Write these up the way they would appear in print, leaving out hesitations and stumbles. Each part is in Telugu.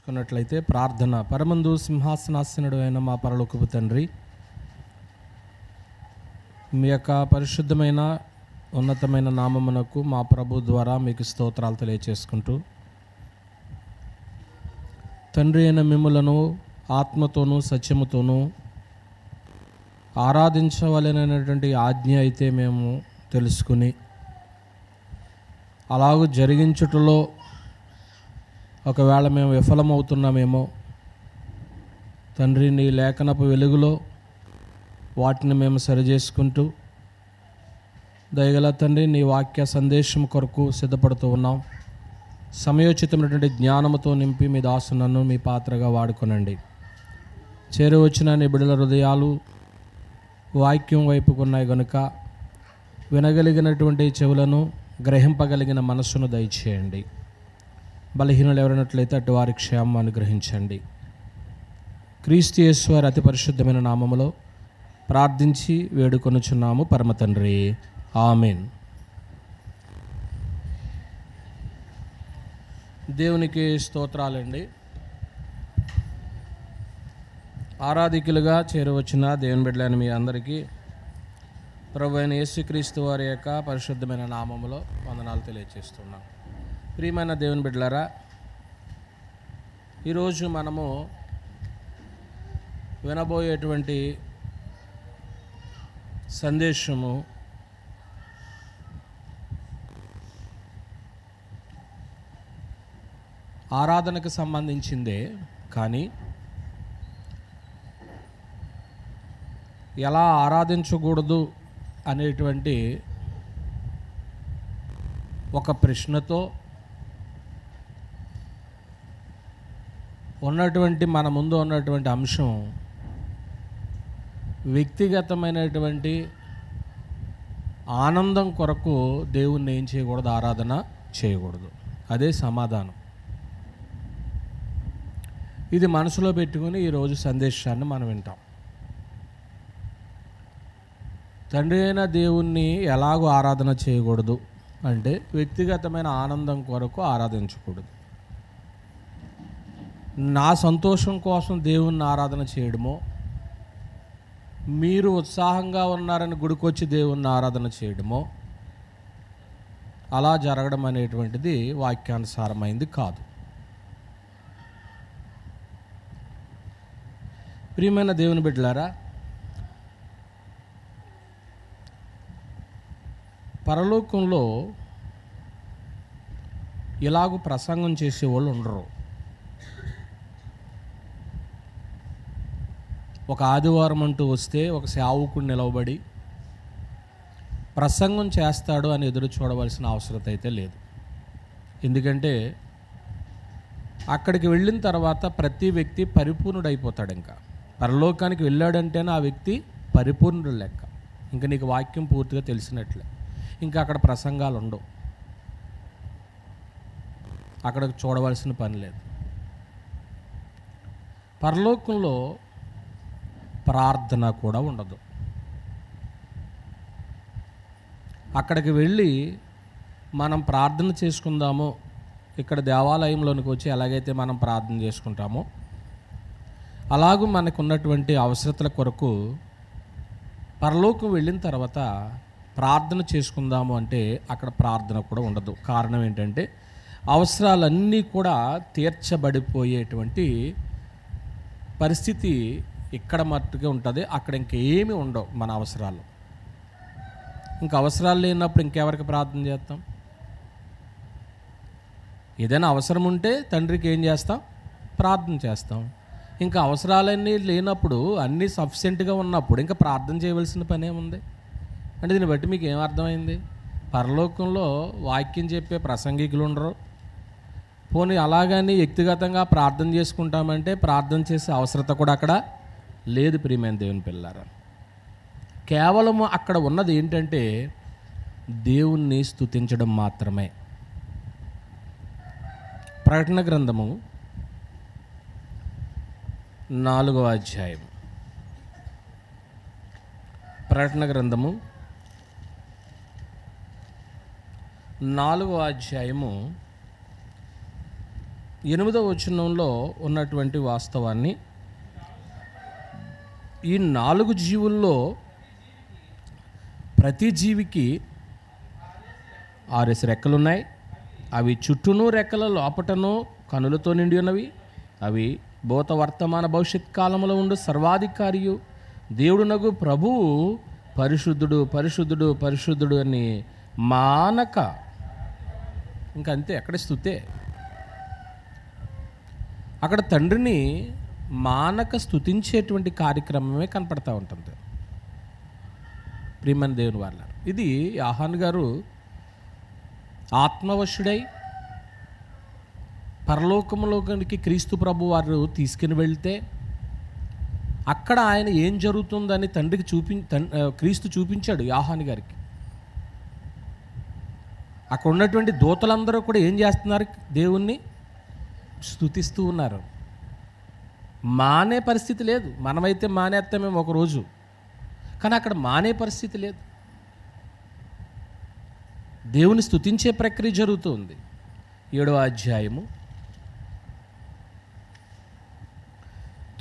చేసుకున్నట్లయితే ప్రార్థన. పరమందు సింహాసనాసనుడు అయిన మా పరలోకపు తండ్రి, మీ యొక్క పరిశుద్ధమైన ఉన్నతమైన నామమునకు మా ప్రభు ద్వారా మీకు స్తోత్రాలు తెలియచేసుకుంటూ, తండ్రి అయిన మిమ్ములను ఆత్మతోనూ సత్యముతోనూ ఆరాధించవలెనటువంటి ఆజ్ఞ అయితే మేము తెలుసుకుని అలాగూ జరిగించుటలో ఒకవేళ మేము విఫలమవుతున్నామేమో తండ్రి, నీ లేఖనపు వెలుగులో వాటిని మేము సరిచేసుకుంటూ దయగల తండ్రి నీ వాక్య సందేశం కొరకు సిద్ధపడుతూ ఉన్నాం. సమయోచితమైనటువంటి జ్ఞానముతో నింపి మీ దాసునన్ను మీ పాత్రగా వాడుకొనండి. చేరువచ్చిన నీ బిడ్డల హృదయాలు వాక్యం వైపుకున్నాయి గనుక వినగలిగినటువంటి చెవులను, గ్రహింపగలిగిన మనస్సును దయచేయండి. బలహీనులు ఎవరైనట్లయితే అటు వారి క్షేమం అనుగ్రహించండి. క్రీస్తు యేసు వారి అతి పరిశుద్ధమైన నామములో ప్రార్థించి వేడుకొనుచున్నాము పరమ తండ్రి, ఆమేన్. దేవునికి స్తోత్రాలండి. ఆరాధికులుగా చేరవచ్చిన దేవుని బిడ్డలైన మీ అందరికీ ప్రభు అయిన యేసుక్రీస్తు వారి యొక్క పరిశుద్ధమైన నామములో వందనాలు తెలియజేస్తున్నాం. ప్రియమైన దేవుని బిడ్డలారా, ఈరోజు మనము వినబోయేటువంటి సందేశము ఆరాధనకు సంబంధించిందే, కానీ ఎలా ఆరాధించకూడదు అనేటువంటి ఒక ప్రశ్నతో ఉన్నటువంటి మన ముందు ఉన్నటువంటి అంశం వ్యక్తిగతమైనటువంటి ఆనందం కొరకు దేవుణ్ణి ఏం చేయకూడదు, ఆరాధన చేయకూడదు. అదే సమాధానం. ఇది మనసులో పెట్టుకుని ఈరోజు సందేశాన్ని మనం వింటాం. తండ్రి అయిన దేవుణ్ణి ఎలాగో ఆరాధన చేయకూడదు అంటే వ్యక్తిగతమైన ఆనందం కొరకు ఆరాధించకూడదు. నా సంతోషం కోసం దేవుణ్ణి ఆరాధన చేయడమో, మీరు ఉత్సాహంగా ఉన్నారని గుడికొచ్చి దేవుణ్ణి ఆరాధన చేయడమో, అలా జరగడం అనేటువంటిది వాక్యానుసారమైంది కాదు. ప్రియమైన దేవుని బిడ్డలారా, పరలోకంలో ఇలాగూ ప్రసంగం చేసేవాళ్ళు ఉండరు. ఒక ఆదివారం అంటూ వస్తే ఒక సేవకుడు నిలవబడి ప్రసంగం చేస్తాడు అని ఎదురు చూడవలసిన అవసరం అయితే లేదు. ఎందుకంటే అక్కడికి వెళ్ళిన తర్వాత ప్రతి వ్యక్తి పరిపూర్ణుడైపోతాడు. ఇంకా పరలోకానికి వెళ్ళాడంటేనే ఆ వ్యక్తి పరిపూర్ణుడు లెక్క. ఇంకా నీకు వాక్యం పూర్తిగా తెలిసినట్లే. ఇంకా అక్కడ ప్రసంగాలు ఉండవు, అక్కడ చూడవలసిన పని లేదు. పరలోకంలో ప్రార్థన కూడా ఉండదు. అక్కడికి వెళ్ళి మనం ప్రార్థన చేసుకుందామో, ఇక్కడ దేవాలయంలోనికి వచ్చి ఎలాగైతే మనం ప్రార్థన చేసుకుంటామో అలాగూ మనకు ఉన్నటువంటి అవసరతల కొరకు పరలోకం వెళ్ళిన తర్వాత ప్రార్థన చేసుకుందాము అంటే అక్కడ ప్రార్థన కూడా ఉండదు. కారణం ఏంటంటే అవసరాలన్నీ కూడా తీర్చబడిపోయేటువంటి పరిస్థితి ఇక్కడ మట్టుగా ఉంటుంది. అక్కడ ఇంకేమీ ఉండవు మన అవసరాలు. ఇంకా అవసరాలు లేనప్పుడు ఇంకెవరికి ప్రార్థన చేస్తాం? ఏదైనా అవసరం ఉంటే తండ్రికి ఏం చేస్తాం? ప్రార్థన చేస్తాం. ఇంకా అవసరాలన్నీ లేనప్పుడు, అన్నీ సఫిషియెంట్గా ఉన్నప్పుడు ఇంకా ప్రార్థన చేయవలసిన పని ఏముంది? అంటే దీన్ని బట్టి మీకు ఏం అర్థమైంది? పరలోకంలో వాక్యం చెప్పే ప్రసంగికులు ఉండరు. పోనీ అలాగని వ్యక్తిగతంగా ప్రార్థన చేసుకుంటామంటే ప్రార్థన చేసే అవసరత కూడా అక్కడ లేదు. ప్రియమైన దేవుని పిల్లారా, కేవలం అక్కడ ఉన్నది ఏంటంటే దేవుణ్ణి స్తుతించడం మాత్రమే. ప్రకటన గ్రంథము 4వ అధ్యాయం. ప్రకటన గ్రంథము 4వ అధ్యాయము 8వ వచనంలో ఉన్నటువంటి వాస్తవాన్ని, ఈ 4 జీవుల్లో ప్రతి జీవికి 6 రెక్కలున్నాయి. అవి చుట్టూను రెక్కల లోపటను కనులతో నిండి ఉన్నవి. అవి భూత వర్తమాన భవిష్యత్ కాలంలో ఉండు సర్వాధికారియు దేవుడునగు ప్రభువు పరిశుద్ధుడు పరిశుద్ధుడు పరిశుద్ధుడు అని మానక, ఇంకంతే, అక్కడ స్తుతే. అక్కడ తండ్రిని మానక స్తుతించేటువంటి కార్యక్రమమే కనపడతా ఉంటుంది. ప్రియమైన దేవుని వాళ్ళ, ఇది యోహాను గారు ఆత్మవశుడై పరలోకములోకి క్రీస్తు ప్రభు వారు తీసుకుని వెళ్తే అక్కడ ఆయన ఏం జరుగుతుందని తండ్రికి క్రీస్తు చూపించాడు యోహాను గారికి. అక్కడ ఉన్నటువంటి దూతలందరూ కూడా ఏం చేస్తున్నారు? దేవుణ్ణి స్తుతిస్తూ ఉన్నారు. మానే పరిస్థితి లేదు. మనమైతే మానేస్తామేమో ఒకరోజు, కానీ అక్కడ మానే పరిస్థితి లేదు. దేవుని స్తుతించే ప్రక్రియ జరుగుతుంది. 7వ అధ్యాయము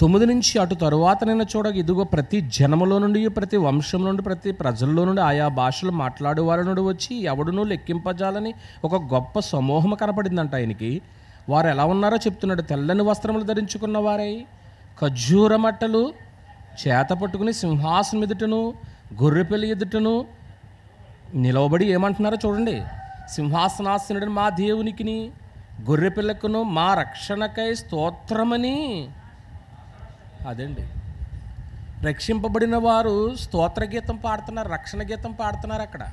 9 నుంచి అటు తరువాత నేను చూడగా, ఇదిగో ప్రతి జనములో నుండి, ప్రతి వంశం నుండి, ప్రతి ప్రజల్లో నుండి, ఆయా భాషలు మాట్లాడే వారి నుండి వచ్చి ఎవడునూ లెక్కింపజాలని ఒక గొప్ప సమూహం కనపడిందంట ఆయనకి. వారు ఎలా ఉన్నారో చెప్తున్నాడు. తెల్లని వస్త్రములు ధరించుకున్న వారై ఖర్జూర మట్టలు చేత పట్టుకుని సింహాసనం ఎదుటను గొర్రెపిల్ల ఎదుటను నిలవబడి ఏమంటున్నారో చూడండి. సింహాసనాసనుడు మా దేవునికిని గొర్రెపిల్లకును మా రక్షణకై స్తోత్రమని. అదండి, రక్షింపబడిన వారు స్తోత్ర గీతం పాడుతున్నారు, రక్షణ గీతం పాడుతున్నారు, అక్కడ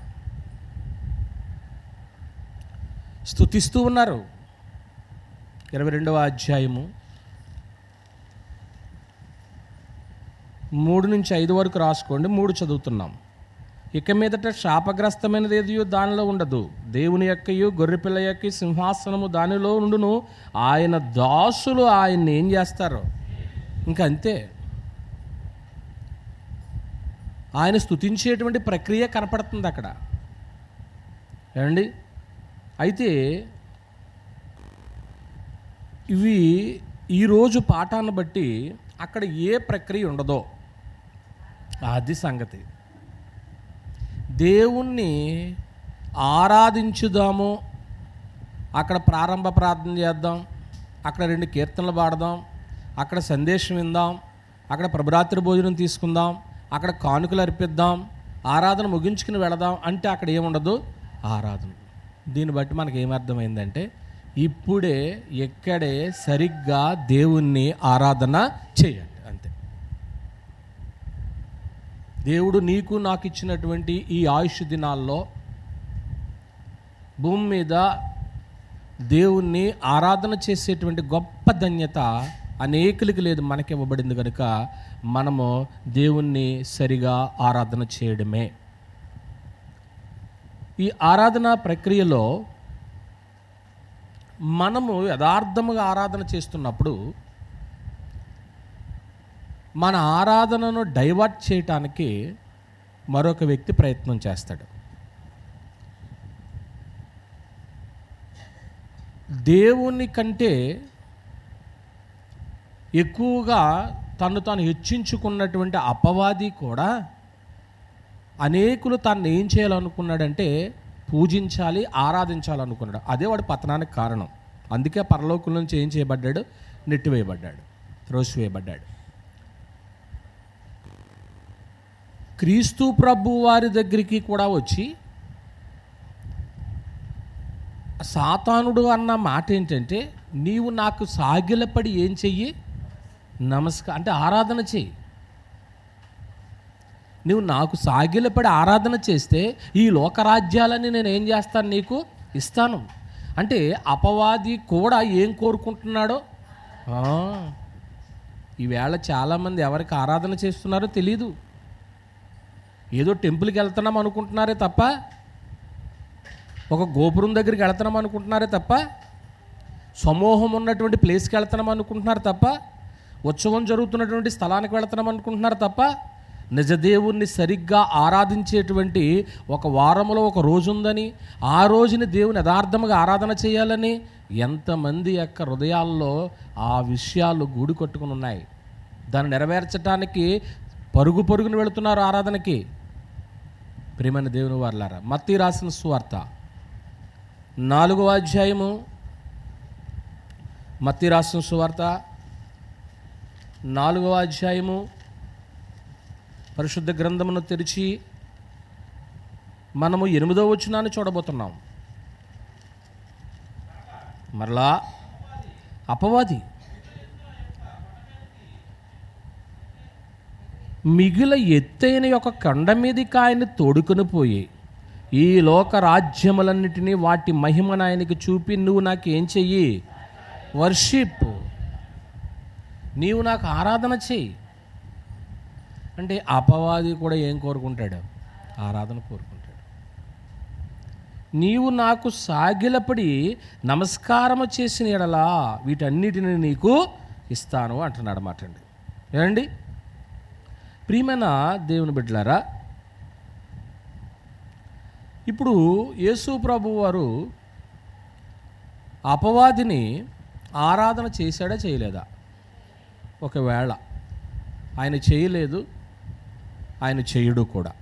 స్తుతిస్తూ ఉన్నారు. 22వ అధ్యాయము 3 నుంచి 5 వరకు రాసుకోండి. 3 చదువుతున్నాం. ఇక మీదట శాపగ్రస్తమైనది ఏదియో దానిలో ఉండదు. దేవుని యొక్కయు గొర్రెపిల్ల యొక్క సింహాసనము దానిలో ఉండును. ఆయన దాసులు ఆయన్ని ఏం చేస్తారు? ఇంకా అంతే. ఆయన స్తుతించేటువంటి ప్రక్రియ కనపడుతుంది అక్కడ. ఏమండి? అయితే ఇవి ఈరోజు పాఠాన్ని బట్టి అక్కడ ఏ ప్రక్రియ ఉండదో అది సంగతి. దేవుణ్ణి ఆరాధించుదాము, అక్కడ ప్రారంభ ప్రార్థన చేద్దాం, అక్కడ 2 కీర్తనలు పాడదాం, అక్కడ సందేశం విందాం, అక్కడ ప్రభరాత్రి భోజనం తీసుకుందాం, అక్కడ కానుకలు అర్పిద్దాం, ఆరాధన ముగించుకుని వెళదాం అంటే అక్కడ ఏముండదు? ఆరాధన. దీన్ని బట్టి మనకు ఏమర్థమైందంటే ఇప్పుడే ఎక్కడే సరిగ్గా దేవుణ్ణి ఆరాధన చేయండి, అంతే. దేవుడు నీకు నాకు ఇచ్చినటువంటి ఈ ఆయుష్ దినాల్లో భూమి మీద దేవుణ్ణి ఆరాధన చేసేటువంటి గొప్ప ధన్యత అనేకులకి లేదు, మనకి ఇవ్వబడింది. కనుక మనము దేవుణ్ణి సరిగా ఆరాధన చేయడమే. ఈ ఆరాధన ప్రక్రియలో మనము యథార్థముగా ఆరాధన చేస్తున్నప్పుడు మన ఆరాధనను డైవర్ట్ చేయటానికి మరొక వ్యక్తి ప్రయత్నం చేస్తాడు. దేవుని కంటే ఎక్కువగా తను తాను హెచ్చించుకున్నటువంటి అపవాది కూడా అనేకులు తను ఏం చేయాలనుకున్నాడంటే పూజించాలి, ఆరాధించాలనుకున్నాడు. అదే వాడి పతనానికి కారణం. అందుకే పరలోకం నుంచి ఏం చేయబడ్డాడు? నెట్టివేయబడ్డాడు, త్రోసివేయబడ్డాడు. క్రీస్తు ప్రభు వారి దగ్గరికి కూడా వచ్చి సాతానుడు అన్న మాట ఏంటంటే, నీవు నాకు సాగిలపడి ఏం చెయ్యి? అంటే ఆరాధన చెయ్యి. నువ్వు నాకు సాగిలపడి ఆరాధన చేస్తే ఈ లోకరాజ్యాలని నేను ఏం చేస్తాను? నీకు ఇస్తాను. అంటే అపవాది కూడా ఏం కోరుకుంటున్నాడో. ఈవేళ చాలామంది ఎవరికి ఆరాధన చేస్తున్నారో తెలీదు. ఏదో టెంపుల్కి వెళ్తున్నాం అనుకుంటున్నారే తప్ప, ఒక గోపురం దగ్గరికి వెళ్తున్నాం అనుకుంటున్నారే తప్ప, సమూహం ఉన్నటువంటి ప్లేస్కి వెళ్తున్నాం అనుకుంటున్నారు తప్ప, ఉత్సవం జరుగుతున్నటువంటి స్థలానికి వెళ్తున్నాం అనుకుంటున్నారు తప్ప, నిజదేవుణ్ణి సరిగ్గా ఆరాధించేటువంటి ఒక వారంలో ఒక రోజు ఉందని, ఆ రోజుని దేవుని యథార్థముగా ఆరాధన చేయాలని ఎంతమంది యొక్క హృదయాల్లో ఆ విషయాలు గూడు కొట్టుకుని ఉన్నాయి. దాన్ని నెరవేర్చడానికి పరుగు పరుగున వెళుతున్నారు ఆరాధనకి. ప్రియమైన దేవుని వారలారా, మత్తయి రాసిన సువార్త 4వ అధ్యాయము, మత్తయి రాసిన సువార్త 4వ అధ్యాయము, పరిశుద్ధ గ్రంథమును తెరిచి మనము 8వ వచనాన్ని చూడబోతున్నాం. మరలా అపవాది మిగిల ఎత్తైన యొక్క కొండ మీదకి ఆయన తోడుకొని పోయి, ఈ లోక రాజ్యములన్నిటినీ వాటి మహిమను ఆయనకి చూపి, నువ్వు నాకు ఏం చెయ్యి, వర్షిప్, నీవు నాకు ఆరాధన చెయ్యి అంటే అపవాది కూడా ఏం కోరుకుంటాడు? ఆరాధన కోరుకుంటాడు. నీవు నాకు సాగిలపడి నమస్కారము చేసిన ఎడలా వీటన్నిటిని నీకు ఇస్తాను అంటున్నాడు మాట అండి. ఏమండి ప్రియమైన దేవుని బిడ్డలారా, ఇప్పుడు యేసు ప్రభు వారు అపవాదిని ఆరాధన చేశాడా చేయలేదా? ఒకవేళ ఆయన చేయలేదు, ఆయన చేయుడు కూడా.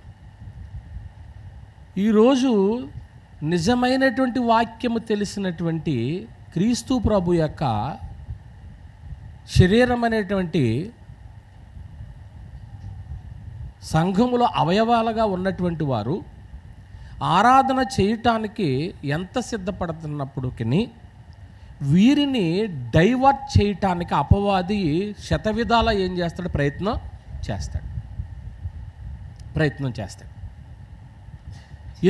ఈరోజు నిజమైనటువంటి వాక్యము తెలిసినటువంటి క్రీస్తు ప్రభు యొక్క శరీరం అనేటువంటి సంఘములో అవయవాలుగా ఉన్నటువంటి వారు ఆరాధన చేయటానికి ఎంత సిద్ధపడుతున్నప్పటికీ వీరిని డైవర్ట్ చేయటానికి అపవాది శతవిధాల ఏం చేస్తాడు? ప్రయత్నం చేస్తాడు.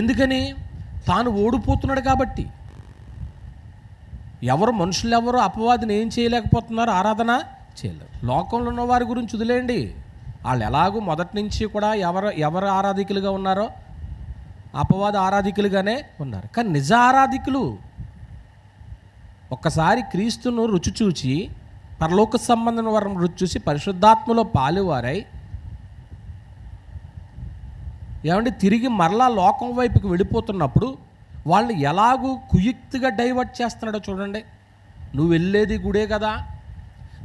ఎందుకని? తాను ఓడిపోతున్నాడు కాబట్టి. మనుషులు ఎవరు అపవాదిని ఏం చేయలేకపోతున్నారు? ఆరాధన చేయలేరు. లోకంలో ఉన్న వారి గురించి వదిలేయండి, వాళ్ళు ఎలాగూ మొదటి నుంచి కూడా ఎవరు ఆరాధికులుగా ఉన్నారో అపవాద ఆరాధికులుగానే ఉన్నారు. కానీ నిజ ఆరాధికులు ఒక్కసారి క్రీస్తును రుచి చూచి, పరలోక సంబంధం వరం రుచి చూసి, పరిశుద్ధాత్మలో పాలువారై తిరిగి మరలా లోకం వైపుకి వెళ్ళిపోతున్నప్పుడు వాళ్ళు ఎలాగూ కుయుక్తిగా డైవర్ట్ చేస్తున్నాడో చూడండి. నువ్వు వెళ్ళేది గుడే కదా,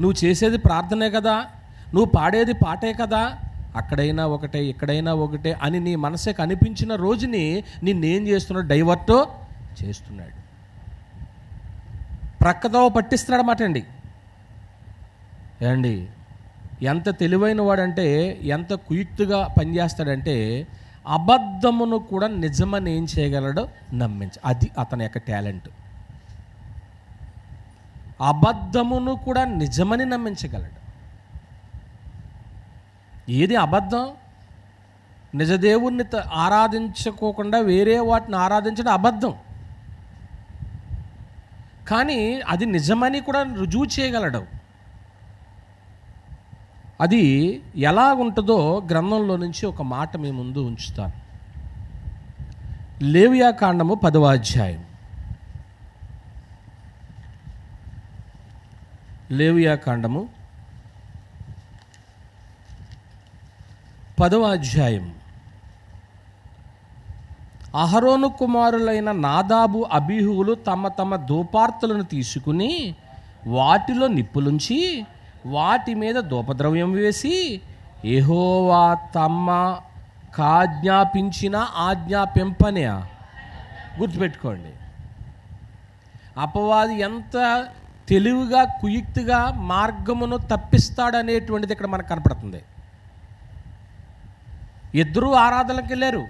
నువ్వు చేసేది ప్రార్థనే కదా, నువ్వు పాడేది పాటే కదా, అక్కడైనా ఒకటే ఇక్కడైనా ఒకటే అని నీ మనసుకు అనిపించిన రోజుని నిన్నేం చేస్తున్నాడు? డైవర్ట్ చేస్తున్నాడు, ప్రక్కదో పట్టిస్తున్నాడు అన్నమాట అండి. ఏమండి ఎంత తెలివైన వాడంటే, ఎంత కుయుక్తిగా పనిచేస్తాడంటే, అబద్ధమును కూడా నిజమని ఏం చేయగలడో అది అతని యొక్క టాలెంట్. అబద్ధమును కూడా నిజమని నమ్మించగలడు. ఏది అబద్ధం? నిజదేవుణ్ణి ఆరాధించుకోకుండా వేరే వాటిని ఆరాధించడం అబద్ధం. కానీ అది నిజమని కూడా రుజువు చేయగలడు. అది ఎలాగుంటుందో గ్రంథంలో నుంచి ఒక మాట మీ ముందు ఉంచుతాను. లేవియాకాండము 10వ అధ్యాయం. లేవియాకాండము 10వ అధ్యాయం. అహరోను కుమారులైన నాదాబు అబీహువులు తమ తమ ధూపార్తులను తీసుకుని వాటిలో నిప్పులుంచి వాటి మీద ధూపద్రవ్యం వేసి యెహోవా తమకాజ్ఞాపించిన ఆజ్ఞాపింపనే. గుర్తుపెట్టుకోండి, అపవాది ఎంత తెలివిగా కుయుక్తిగా మార్గమును తప్పిస్తాడనేటువంటిది ఇక్కడ మనకు కనపడుతుంది. ఇద్దరూ ఆరాధనకి వెళ్ళారు.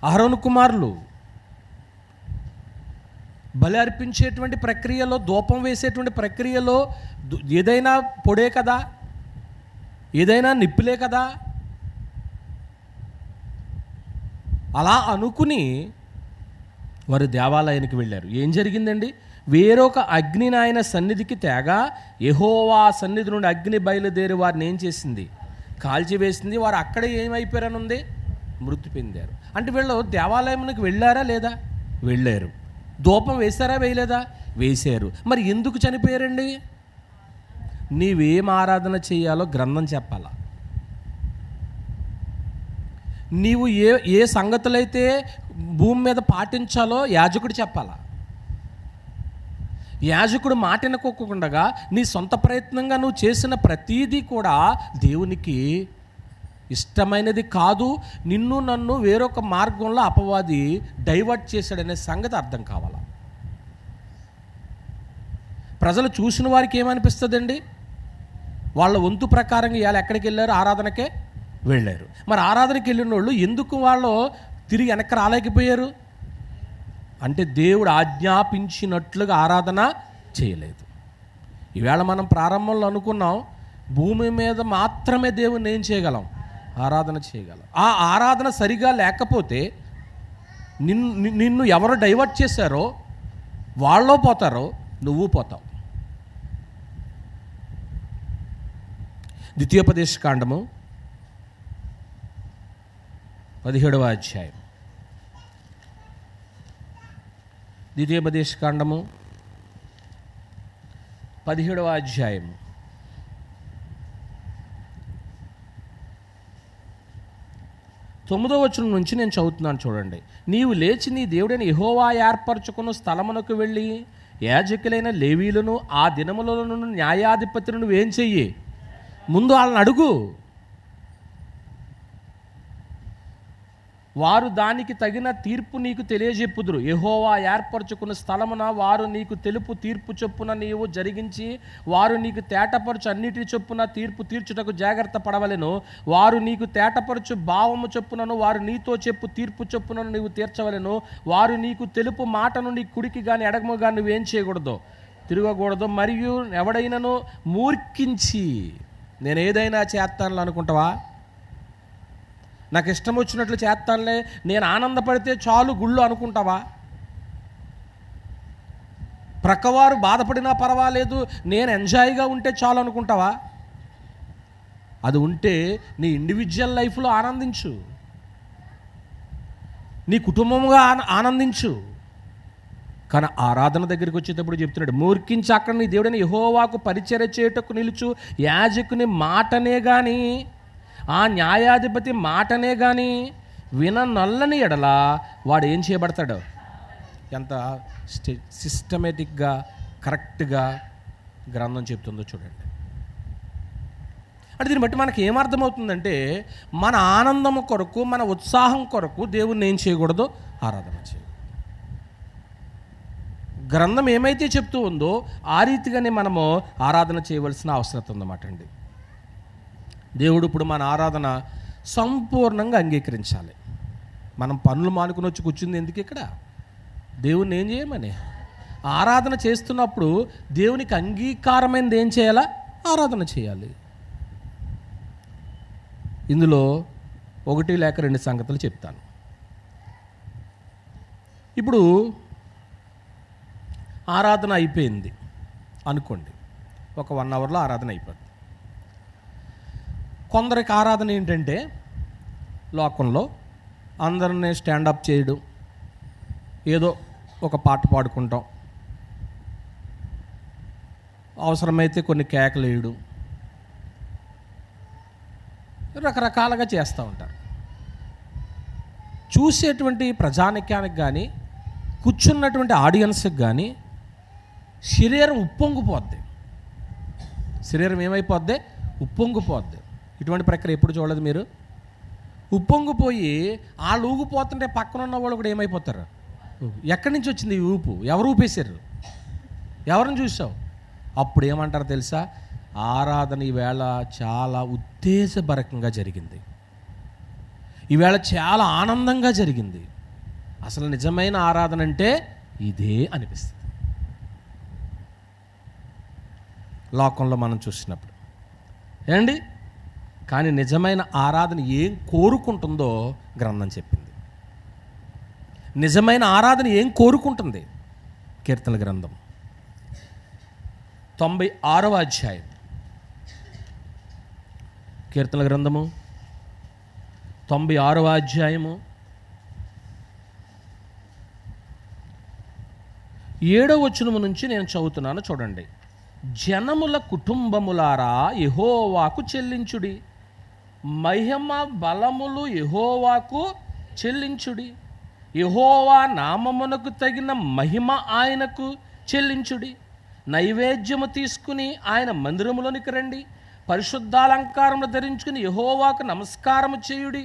అహరోను కుమారులు బలి అర్పించేటువంటి ప్రక్రియలో, ధూపం వేసేటువంటి ప్రక్రియలో ఏదైనా పొడే కదా, ఏదైనా నిప్పులే కదా, అలా అనుకుని వారు దేవాలయానికి వెళ్ళారు. ఏం జరిగిందండి? వేరొక అగ్నిని ఆయన సన్నిధికి తేగా యెహోవా సన్నిధి నుండి అగ్ని బయలుదేరి వారిని ఏం చేసింది? కాల్చివేసింది. వారు అక్కడే ఏమైపోయారని ఉంది? మృతి పొందారు. అంటే వీళ్ళు దేవాలయానికి వెళ్ళారా లేదా? వెళ్ళారు. ధూపం వేశారా వేయలేదా? వేశారు. మరి ఎందుకు చనిపోయారండి? నీవేం ఆరాధన చేయాలో గ్రంథం చెప్పాలా. నీవు ఏ సంగతులైతే భూమి మీద పాటించాలో యాజకుడు చెప్పాలా. యాజకుడు మాట వినకోకుండా నీ సొంత ప్రయత్నంగా నువ్వు చేసిన ప్రతీదీ కూడా దేవునికి ఇష్టమైనది కాదు. నిన్ను నన్ను వేరొక మార్గంలో అపవాది డైవర్ట్ చేశాడనే సంగతి అర్థం కావాలా. ప్రజలు చూసిన వారికి ఏమనిపిస్తుందండి? వాళ్ళ వంతు ప్రకారంగా ఇవాళ ఎక్కడికి వెళ్ళారు? ఆరాధనకే వెళ్ళారు. మరి ఆరాధనకి వెళ్ళిన వాళ్ళు ఎందుకు వాళ్ళు తిరిగి వెనక్కి రాలేకపోయారు అంటే దేవుడు ఆజ్ఞాపించినట్లుగా ఆరాధన చేయలేదు. ఈవేళ మనం ప్రారంభంలో అనుకున్నాం, భూమి మీద మాత్రమే దేవుణ్ణి ఏం చేయగలం? ఆరాధన చేయగలం. ఆ ఆరాధన సరిగా లేకపోతే నిన్ను ఎవరు డైవర్ట్ చేశారో వాళ్ళో పోతారో, నువ్వు పోతావు. ద్వితీయోపదేశ కాండము 17వ అధ్యాయం. ద్వితీయోపదేశ కాండము 17వ అధ్యాయం 9వ వచనం నుంచి నేను చదువుతున్నాను, చూడండి. నీవు లేచి నీ దేవుడైన యెహోవా ఏర్పరచుకున్న స్థలమునకు వెళ్ళి యాజకులైన లేవీలను ఆ దినములలో న్యాయాధిపతులను నువ్వేం చెయ్యి? ముందు వాళ్ళని అడుగు, వారు దానికి తగిన తీర్పు నీకు తెలియజెప్పుదురు. యెహోవా ఏర్పరచుకున్న స్థలమున వారు నీకు తెలుపు తీర్పు చొప్పున నీవు జరిగించి, వారు నీకు తేటపరచు అన్నిటి చొప్పున తీర్పు తీర్చుటకు జాగ్రత్త పడవలెను. వారు నీకు తేటపరచు భావము చొప్పునను వారు నీతో చెప్పు తీర్పు చొప్పునను నీవు తీర్చవలెను. వారు నీకు తెలుపు మాటను నీ కుడికి కానీ ఎడమ కానీ నువ్వేం చేయకూడదు? తిరగకూడదు. మరియు ఎవడైనను మూర్ఖించి నేను ఏదైనా చేస్తాను అనుకుంటావా? నాకు ఇష్టం వచ్చినట్లు చేస్తానులే, నేను ఆనందపడితే చాలు గుళ్ళు అనుకుంటావా? ప్రక్కవారు బాధపడినా పర్వాలేదు, నేను ఎంజాయ్గా ఉంటే చాలు అనుకుంటావా? అది ఉంటే నీ ఇండివిజువల్ లైఫ్లో ఆనందించు, నీ కుటుంబంగా ఆనందించు. కానీ ఆరాధన దగ్గరికి వచ్చేటప్పుడు చెప్తున్నాడు, మూర్ఖించి అక్కడ నీ దేవుడైన యెహోవాకు పరిచర్య చేయుటకు నిలుచు యాజకుని మాటనే కానీ ఆ న్యాయాధిపతి మాటనే కానీ విననొల్లని ఎడల వాడు ఏం చేయబడతాడు? ఎంత సిస్టమేటిక్గా కరెక్ట్గా గ్రంథం చెప్తుందో చూడండి. అంటే దీన్ని బట్టి మనకి ఏమర్థమవుతుందంటే, మన ఆనందం కొరకు, మన ఉత్సాహం కొరకు దేవుణ్ణి ఏం చేయకూడదు? ఆరాధన చేయకూడదు. గ్రంథం ఏమైతే చెప్తూ ఉందో ఆ రీతిగానే మనము ఆరాధన చేయవలసిన అవసరం ఉందన్నమాట అండి. దేవుడు ఇప్పుడు మన ఆరాధన సంపూర్ణంగా అంగీకరించాలి. మనం పనులు మానుకుని వచ్చి కూర్చుంది ఎందుకు? ఇక్కడ దేవుణ్ణి ఏం చేయమని ఆరాధన చేస్తున్నప్పుడు దేవునికి అంగీకారమైనది ఏం చేయాలా? ఆరాధన చేయాలి. ఇందులో 1 లేక 2 సంగతులు చెప్తాను. ఇప్పుడు ఆరాధన అయిపోయింది అనుకోండి, ఒక 1 అవర్లో ఆరాధన అయిపోద్ది. కొందరికి ఆరాధన ఏంటంటే, లోకంలో అందరినీ స్టాండప్ చేయడం, ఏదో ఒక పాట పాడుకుంటాం, అవసరమైతే కొన్ని కేకలు వేయడం, రకరకాలుగా చేస్తూ ఉంటారు. చూసేటువంటి ప్రజానికానికి కానీ కూర్చున్నటువంటి ఆడియన్స్కి కానీ శరీరం ఉప్పొంగిపోద్ది. శరీరం ఏమైపోద్ది? ఉప్పొంగిపోద్ది. ఇటువంటి ప్రక్రియ ఎప్పుడు చూడలేదు మీరు? ఉప్పొంగిపోయి వాళ్ళు ఊగిపోతుంటే పక్కన ఉన్న వాళ్ళు కూడా ఏమైపోతారు? ఎక్కడి నుంచి వచ్చింది ఈ ఊపు? ఎవరు ఊపేశారు? ఎవరిని చూసావు? అప్పుడు ఏమంటారు తెలుసా? ఆరాధన ఈవేళ చాలా ఉత్తేజభరకంగా జరిగింది, ఈవేళ చాలా ఆనందంగా జరిగింది, అసలు నిజమైన ఆరాధన అంటే ఇదే అనిపిస్తుంది లోకంలో మనం చూసినప్పుడు. ఏండి? కానీ నిజమైన ఆరాధన ఏం కోరుకుంటుందో గ్రంథం చెప్పింది. నిజమైన ఆరాధన ఏం కోరుకుంటుంది? కీర్తనల గ్రంథం 96వ అధ్యాయం. కీర్తనల గ్రంథము 96వ అధ్యాయము 7వ వచనము నుంచి నేను చదువుతున్నాను, చూడండి. జనముల కుటుంబములారా యెహోవాకు చెల్లించుడి, మహిమ బలములు యెహోవాకు చెల్లించుడి, యెహోవా నామమునకు తగిన మహిమ ఆయనకు చెల్లించుడి. నైవేద్యము తీసుకుని ఆయన మందిరములోనికి రండి, పరిశుద్ధాలంకారములు ధరించుకుని యెహోవాకు నమస్కారము చేయుడి,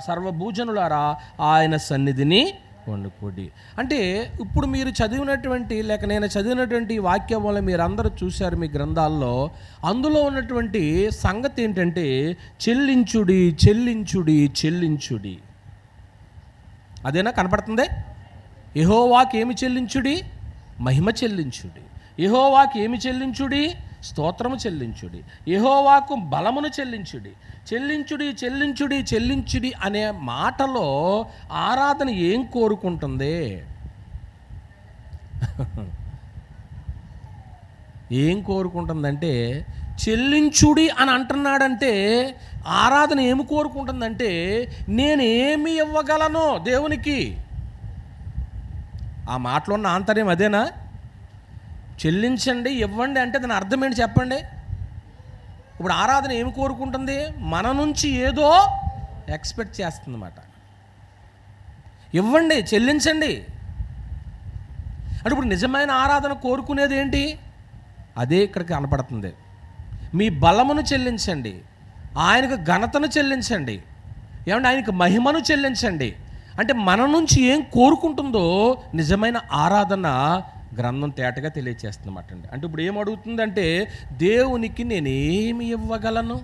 సర్వభూజనులారా ఆయన సన్నిధిని వండుకోండి. అంటే ఇప్పుడు మీరు చదివినటువంటి లేక నేను చదివినటువంటి వాక్యం వల్ల మీరు అందరూ చూశారు మీ గ్రంథాల్లో. అందులో ఉన్నటువంటి సంగతి ఏంటంటే చెల్లించుడి, చెల్లించుడి, చెల్లించుడి. అదేనా కనపడుతుంది? యెహోవాకు ఏమి చెల్లించుడి? మహిమ చెల్లించుడి. యెహోవాకు ఏమి చెల్లించుడి? స్తోత్రము చెల్లించుడి. యెహోవాకు బలమును చెల్లించుడి. చెల్లించుడి, చెల్లించుడి, చెల్లించుడి అనే మాటలో ఆరాధన ఏం కోరుకుంటుంది? ఏం కోరుకుంటుందంటే చెల్లించుడి అని అంటున్నాడంటే ఆరాధన ఏమి కోరుకుంటుందంటే నేనేమి ఇవ్వగలను దేవునికి. ఆ మాటలో ఉన్న ఆంతర్యం అదేనా? చెల్లించండి, ఇవ్వండి అంటే దాని అర్థం ఏంటి చెప్పండి. ఇప్పుడు ఆరాధన ఏమి కోరుకుంటుంది? మన నుంచి ఏదో ఎక్స్పెక్ట్ చేస్తుంది అన్నమాట. ఇవ్వండి, చెల్లించండి అంటే ఇప్పుడు నిజమైన ఆరాధన కోరుకునేది ఏంటి? అదే ఇక్కడ కనపడుతుంది. మీ బలమును చెల్లించండి, ఆయనకు ఘనతను చెల్లించండి, ఏమంటే ఆయనకు మహిమను చెల్లించండి. అంటే మన నుంచి ఏం కోరుకుంటుందో నిజమైన ఆరాధన గ్రంథం తేటగా తెలియచేస్తుందన్నమాట అండి. అంటే ఇప్పుడు ఏం అడుగుతుందంటే దేవునికి నేనేమి ఇవ్వగలను?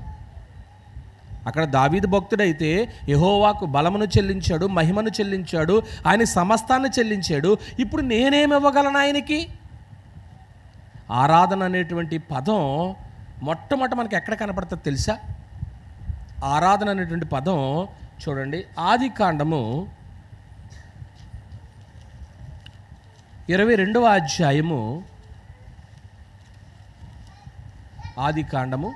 అక్కడ దావీదు భక్తుడైతే యెహోవాకు బలమును చెల్లించాడు, మహిమను చెల్లించాడు, ఆయన సమస్తాన్ని చెల్లించాడు. ఇప్పుడు నేనేమి ఇవ్వగలను ఆయనకి? ఆరాధన అనేటువంటి పదం మొట్టమొదట మనకి ఎక్కడ కనపడుతుంది తెలుసా? ఆరాధన అనేటువంటి పదం చూడండి, ఆదికాండము 22వ అధ్యాయము, ఆదికాండము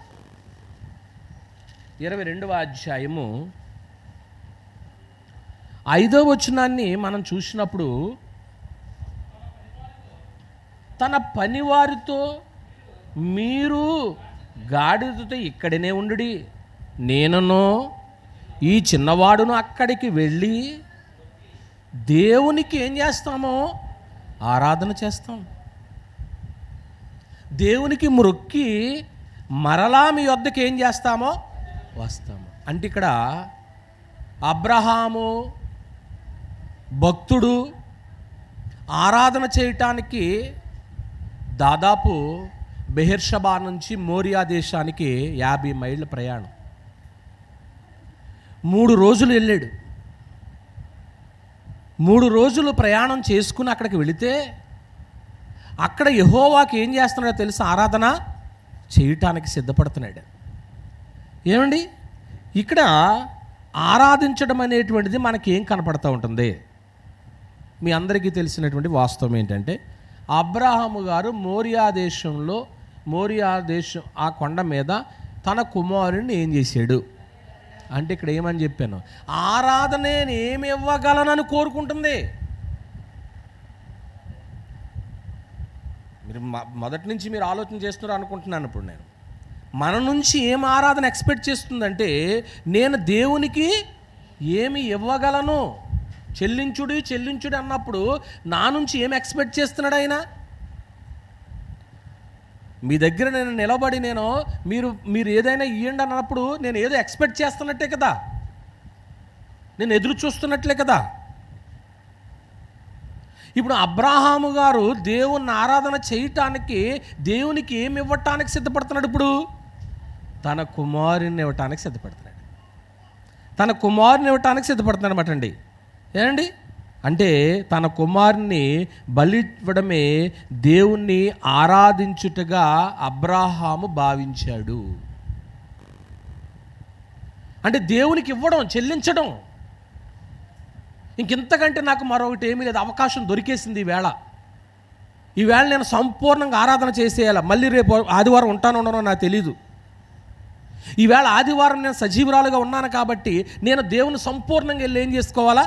22వ అధ్యాయము 5వ వచనాన్ని మనం చూసినప్పుడు, తన పనివారితో మీరు గాడిదతో ఇక్కడనే ఉండుడి, నేనును ఈ చిన్నవాడును అక్కడికి వెళ్ళి దేవునికి ఏం చేస్తామో ఆరాధన చేస్తాం, దేవునికి మొక్కి మరలా మీ వద్దకు ఏం చేస్తామో వస్తాము. అంటే ఇక్కడ అబ్రహాము భక్తుడు ఆరాధన చేయటానికి దాదాపు బెహెర్షబా నుంచి మోరియా దేశానికి 50 మైళ్ళ ప్రయాణం. 3 రోజులు వెళ్ళాడు. 3 రోజులు ప్రయాణం చేసుకుని అక్కడికి వెళితే అక్కడ యెహోవాకి ఏం చేస్తున్నాడో తెలుసు? ఆరాధన చేయటానికి సిద్ధపడుతున్నాడు. ఏమండి, ఇక్కడ ఆరాధించడం అనేటువంటిది మనకి ఏం కనపడుతూ ఉంటుంది? మీ అందరికీ తెలిసినటువంటి వాస్తవం ఏంటంటే అబ్రహాము గారు మోరియా దేశం ఆ కొండ మీద తన కుమారుడిని ఏం చేశాడు అంటే ఇక్కడ ఏమని చెప్పాను? ఆరాధన నేను ఏమి ఇవ్వగలనని కోరుకుంటుంది. మీరు మొదటి నుంచి మీరు ఆలోచన చేస్తున్నారు అనుకుంటున్నాను. ఇప్పుడు నేను మన నుంచి ఏం ఆరాధన ఎక్స్పెక్ట్ చేస్తుందంటే నేను దేవునికి ఏమి ఇవ్వగలను, చెల్లించుడి అన్నప్పుడు నా నుంచి ఏమి ఎక్స్పెక్ట్ చేస్తున్నాడు ఆయన? మీ దగ్గర నేను నిలబడి మీరు ఏదైనా ఇవ్వండి అన్నప్పుడు నేను ఏదో ఎక్స్పెక్ట్ చేస్తున్నట్టే కదా, నేను ఎదురు చూస్తున్నట్లే కదా. ఇప్పుడు అబ్రహాము గారు దేవుని ఆరాధన చేయటానికి దేవునికి ఏమి ఇవ్వటానికి సిద్ధపడుతున్నాడు? ఇప్పుడు తన కుమారుని ఇవ్వటానికి సిద్ధపడుతున్నాడు అన్నమాట అండి. ఏమండి, అంటే తన కుమారుని బలివ్వడమే దేవుణ్ణి ఆరాధించుటగా అబ్రహాము భావించాడు. అంటే దేవునికి ఇవ్వడం, చెల్లించడం, ఇంకెంతకంటే నాకు మరొకటి ఏమీ లేదు. అవకాశం దొరికేసింది ఈవేళ నేను సంపూర్ణంగా ఆరాధన చేసేయాలి. మళ్ళీ రేపు ఆదివారం ఉంటానో నాకు తెలీదు. ఈవేళ ఆదివారం నేను సజీవురాలుగా ఉన్నాను కాబట్టి నేను దేవుని సంపూర్ణంగా వెళ్ళి ఏం చేసుకోవాలా?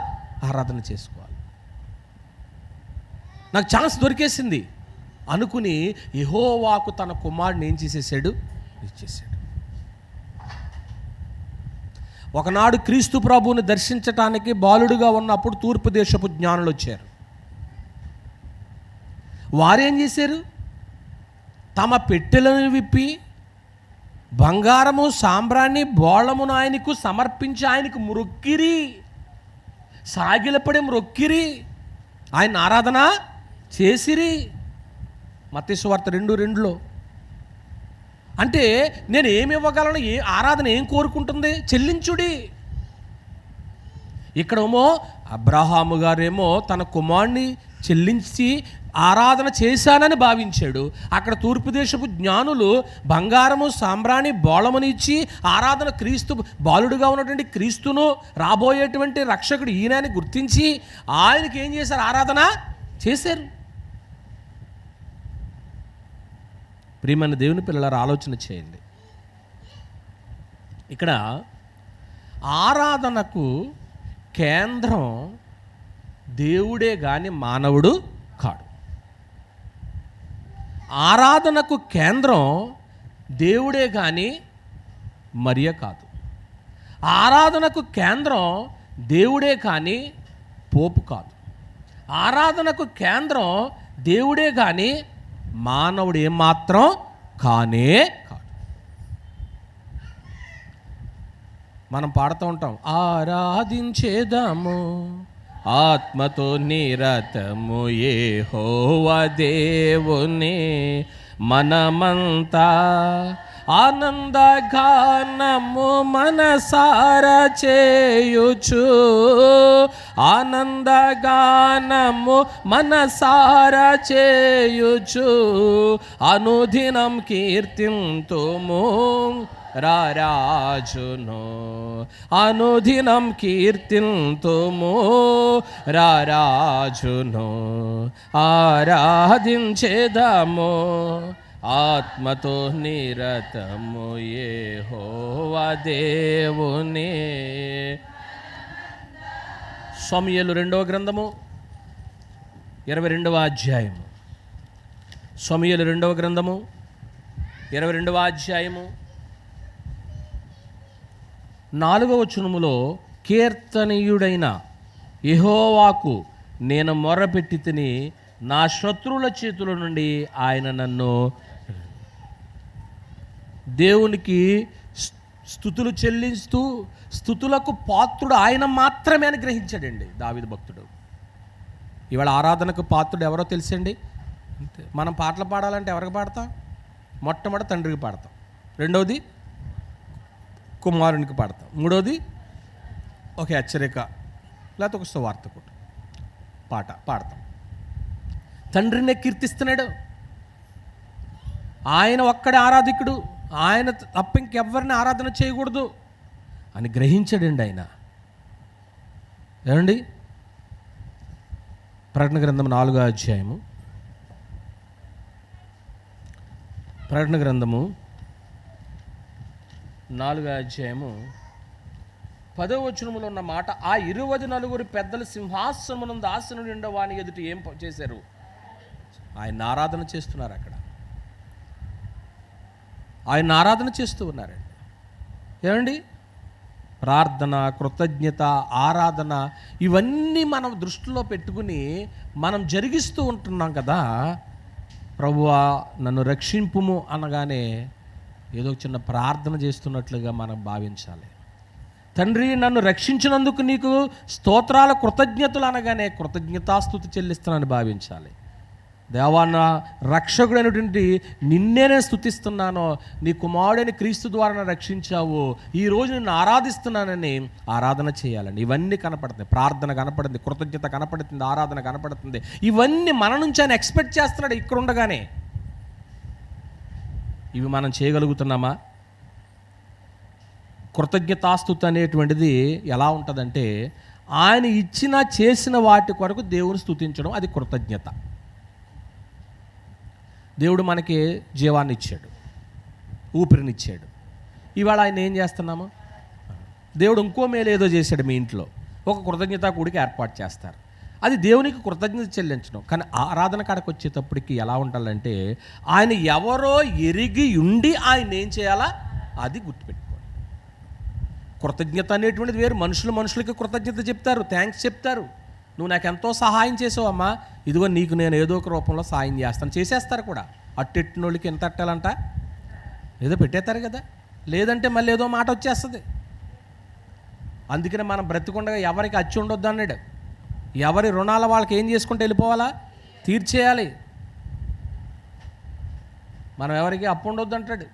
ఆరాధన చేసుకోవాలి. నాకు ఛాన్స్ దొరికేసింది అనుకుని యెహోవాకు తన కుమారుని ఏం చేసేసాడు? ఇచ్చేసాడు. ఒకనాడు క్రీస్తు ప్రభువుని దర్శించటానికి బాలుడుగా ఉన్నప్పుడు తూర్పు దేశపు జ్ఞానులు వచ్చారు. వారేం చేశారు? తమ పెట్టెలను విప్పి బంగారము సాంబ్రాణి బోళమును ఆయనకు సమర్పించి ఆయనకు మ్రొక్కిరి, సాగిలపడి మ్రొక్కిరి, ఆయన ఆరాధన చేసిరి. మత్తయి సువార్త 2:2. అంటే నేను ఏమి ఇవ్వగలను? ఆరాధన ఏం కోరుకుంటుంది? చెల్లించుడి. ఇక్కడేమో అబ్రహాము గారేమో తన కుమారుని చెల్లించి ఆరాధన చేశానని భావించాడు. అక్కడ తూర్పు దేశపు జ్ఞానులు బంగారము సాంబ్రాణి బోళముని ఇచ్చి ఆరాధన క్రీస్తు బాలుడుగా ఉన్నటువంటి క్రీస్తును రాబోయేటువంటి రక్షకుడు ఈయనని గుర్తించి ఆయనకి ఏం చేశారు? ఆరాధన చేశారు. ప్రియమైన దేవుని పిల్లలారా, ఆలోచన చేయండి. ఇక్కడ ఆరాధనకు కేంద్రం దేవుడే కానీ మానవుడు కాడు. ఆరాధనకు కేంద్రం దేవుడే కానీ మరియ కాదు. ఆరాధనకు కేంద్రం దేవుడే కానీ పోపు కాదు. ఆరాధనకు కేంద్రం దేవుడే కానీ మానవుడు ఏమాత్రం కానే కాదు. మనం పాడుతూ ఉంటాం, ఆరాధించేదాము ఆత్మతో నిరతము యెహోవా దేవుని, మనమంతా ఆనందగానము మనసారా చేయుచు, ఆనందగానము మనసారా చేయుచు, అనుదినం కీర్తింతుము రారాజును, అనుదినం కీర్తింతుము రారాజును, ఆరాధించేదాము ఆత్మతో నిరతము యెహోవా దేవుని. సమూయేలు 2వ గ్రంథము 22వ అధ్యాయము. సమూయేలు 2వ గ్రంథము 22వ అధ్యాయము 4వ వచనములో, కీర్తనీయుడైన యెహోవాకు నేను మొర్రపెట్టి తిని నా శత్రువుల చేతుల నుండి ఆయన నన్ను. దేవునికి స్తుతులు చెల్లిస్తూ స్తుతులకు పాత్రుడు ఆయన మాత్రమే అని గ్రహించాడండి దావీదు భక్తుడు. ఇవాళ ఆరాధనకు పాత్రుడు ఎవరో తెలుసండి. మనం పాటలు పాడాలంటే ఎవరికి పాడతాం? మొట్టమొదటి తండ్రికి పాడతాం, రెండవది కుమారునికి పాడతాం, మూడవది ఒక హెచ్చరిక లేకపోతే ఒక సువార్తకుడు పాట పాడతాం. తండ్రినే కీర్తిస్తున్నాడు. ఆయన ఒక్కడే ఆరాధికుడు, ఆయన తప్ప ఇంకెవ్వరిని ఆరాధన చేయకూడదు అని గ్రహించాడండి ఆయన. ఏమండి, ప్రకటన గ్రంథం 4వ అధ్యాయము, ప్రకటన గ్రంథము 4వ అధ్యాయము 10వ వచనములో ఉన్న మాట, ఆ 24 పెద్దలు సింహాసనమునందు ఆసనుడు ఉండవాని ఎదుట ఏం చేశారు? ఆయన ఆరాధన చేస్తున్నారు. అక్కడ ఆయన ఆరాధన చేస్తూ ఉన్నారండి. ఏమండి, ప్రార్థన, కృతజ్ఞత, ఆరాధన ఇవన్నీ మనం దృష్టిలో పెట్టుకుని మనం జరిగిస్తూ ఉంటున్నాం కదా. ప్రభువా నన్ను రక్షింపుము అనగానే ఏదో చిన్న ప్రార్థన చేస్తున్నట్లుగా మనం భావించాలి. తండ్రి నన్ను రక్షించినందుకు నీకు స్తోత్రాల కృతజ్ఞతలు అనగానే కృతజ్ఞతాస్తుతి చెల్లిస్తున్నానని భావించాలి. దేవా, నా రక్షకుడైనటువంటి నిన్నే నేను స్తుతిస్తున్నాను, నీ కుమారుడైన క్రీస్తు ద్వారా నన్ను రక్షించావు, ఈరోజు నిన్ను ఆరాధిస్తున్నానని ఆరాధన చేయాలండి. ఇవన్నీ కనపడుతుంది, ప్రార్థన కనపడుతుంది, కృతజ్ఞత కనపడుతుంది, ఆరాధన కనపడుతుంది. ఇవన్నీ మన నుంచి ఆయన ఎక్స్పెక్ట్ చేస్తున్నాడు ఇక్కడ ఉండగానే. ఇవి మనం చేయగలుగుతున్నామా? కృతజ్ఞతాస్తుతి అనేటువంటిది ఎలా ఉంటుందంటే, ఆయన ఇచ్చిన చేసిన వాటి కొరకు దేవుని స్తుతించడం, అది కృతజ్ఞత. దేవుడు మనకి జీవాన్ని ఇచ్చాడు, ఊపిరినిచ్చాడు. ఇవాళ ఆయన ఏం చేస్తున్నాము? దేవుడు ఇంకో మేలు ఏదో చేశాడు మీ ఇంట్లో, ఒక కృతజ్ఞత కూడికి ఏర్పాటు చేస్తారు. అది దేవునికి కృతజ్ఞత చెల్లించడం. కానీ ఆరాధన కాడకు వచ్చేటప్పటికి ఎలా ఉండాలంటే, ఆయన ఎవరో ఎరిగి ఉండి ఆయన ఏం చేయాలా అది గుర్తుపెట్టుకోండి. కృతజ్ఞత అనేటువంటిది వేరు. మనుషులకి కృతజ్ఞత చెప్తారు, థ్యాంక్స్ చెప్తారు. నువ్వు నాకు ఎంతో సహాయం చేసావు అమ్మా, ఇదిగో నీకు నేను ఏదో ఒక రూపంలో సాయం చేస్తాను. చేసేస్తారు కూడా. అట్టెట్టిన వాళ్ళకి ఎంత అట్టాలంట ఏదో పెట్టేస్తారు కదా, లేదంటే మళ్ళీ ఏదో మాట వచ్చేస్తుంది. అందుకనే మనం బ్రతికుండగా ఎవరికి అచ్చి ఉండొద్దు అన్నాడు. ఎవరి రుణాల వాళ్ళకి ఏం చేసుకుంటూ వెళ్ళిపోవాలా, తీర్చేయాలి. మనం ఎవరికి అప్పు ఉండొద్దు అంటాడు.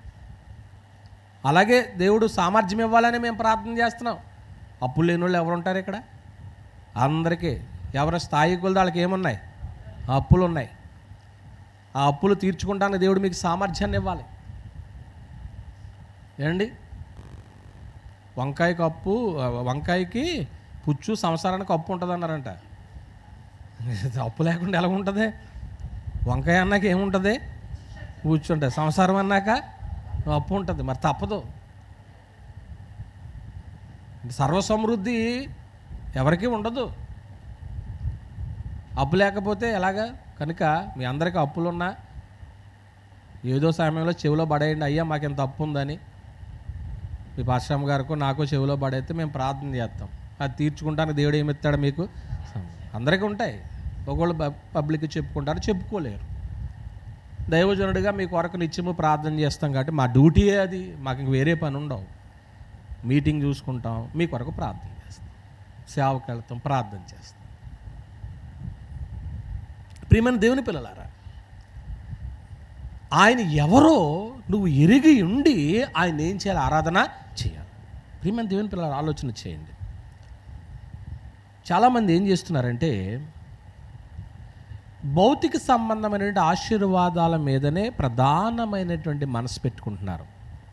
అలాగే దేవుడు సామర్థ్యం ఇవ్వాలని మేము ప్రార్థన చేస్తున్నాం. అప్పులు లేని వాళ్ళు ఎవరు ఉంటారు ఇక్కడ? అందరికీ ఎవరి స్థాయి కొలది వాళ్ళకి ఏమున్నాయి, అప్పులు ఉన్నాయి. ఆ అప్పులు తీర్చుకుంటానికి దేవుడు మీకు సామర్థ్యాన్ని ఇవ్వాలి. ఏండి, వంకాయకి పుచ్చు సంవత్సరానికి అప్పు ఉంటుంది అన్నారంట. అప్పు లేకుండా ఎలా ఉంటుంది? వంకాయ అన్నాక ఏముంటుంది? పుచ్చు ఉంటుంది. సంవత్సరం అన్నాక అప్పు ఉంటుంది. మరి తప్పదు. సర్వసమృద్ధి ఎవరికీ ఉండదు అప్పు లేకపోతే ఎలాగా? కనుక మీ అందరికీ అప్పులున్నా ఏదో సమయంలో చెవిలో పడేయండి, అయ్యా మాకు ఇంత అప్పు ఉందని. మీ పాశ్రమ గారికి నాకు చెవిలో పడైతే మేము ప్రార్థన చేస్తాం. అది తీర్చుకుంటానికి దేవుడు ఏమిస్తాడు మీకు? అందరికీ ఉంటాయి. ఒకళ్ళు పబ్లిక్ చెప్పుకుంటారు, చెప్పుకోలేరు. దైవజనుడిగా మీ కొరకు నిత్యము ప్రార్థన చేస్తాం కాబట్టి మా డ్యూటీయే అది. మాకు ఇంక వేరే పని ఉండవు. మీటింగ్ చూసుకుంటాం, మీ కొరకు ప్రార్థన చేస్తాం, సేవకి వెళ్తాం, ప్రార్థన చేస్తాం. ప్రియమైన దేవుని పిల్లలారా, ఆయన ఎవరో నువ్వు ఎరిగి ఉండి ఆయన ఏం చేయాలి? ఆరాధన చేయాలి. ప్రియమైన దేవుని పిల్లలారా, ఆలోచన చేయండి. చాలామంది ఏం చేస్తున్నారంటే భౌతిక సంబంధమైనటువంటి ఆశీర్వాదాల మీదనే ప్రధానమైనటువంటి మనసు పెట్టుకుంటున్నారు.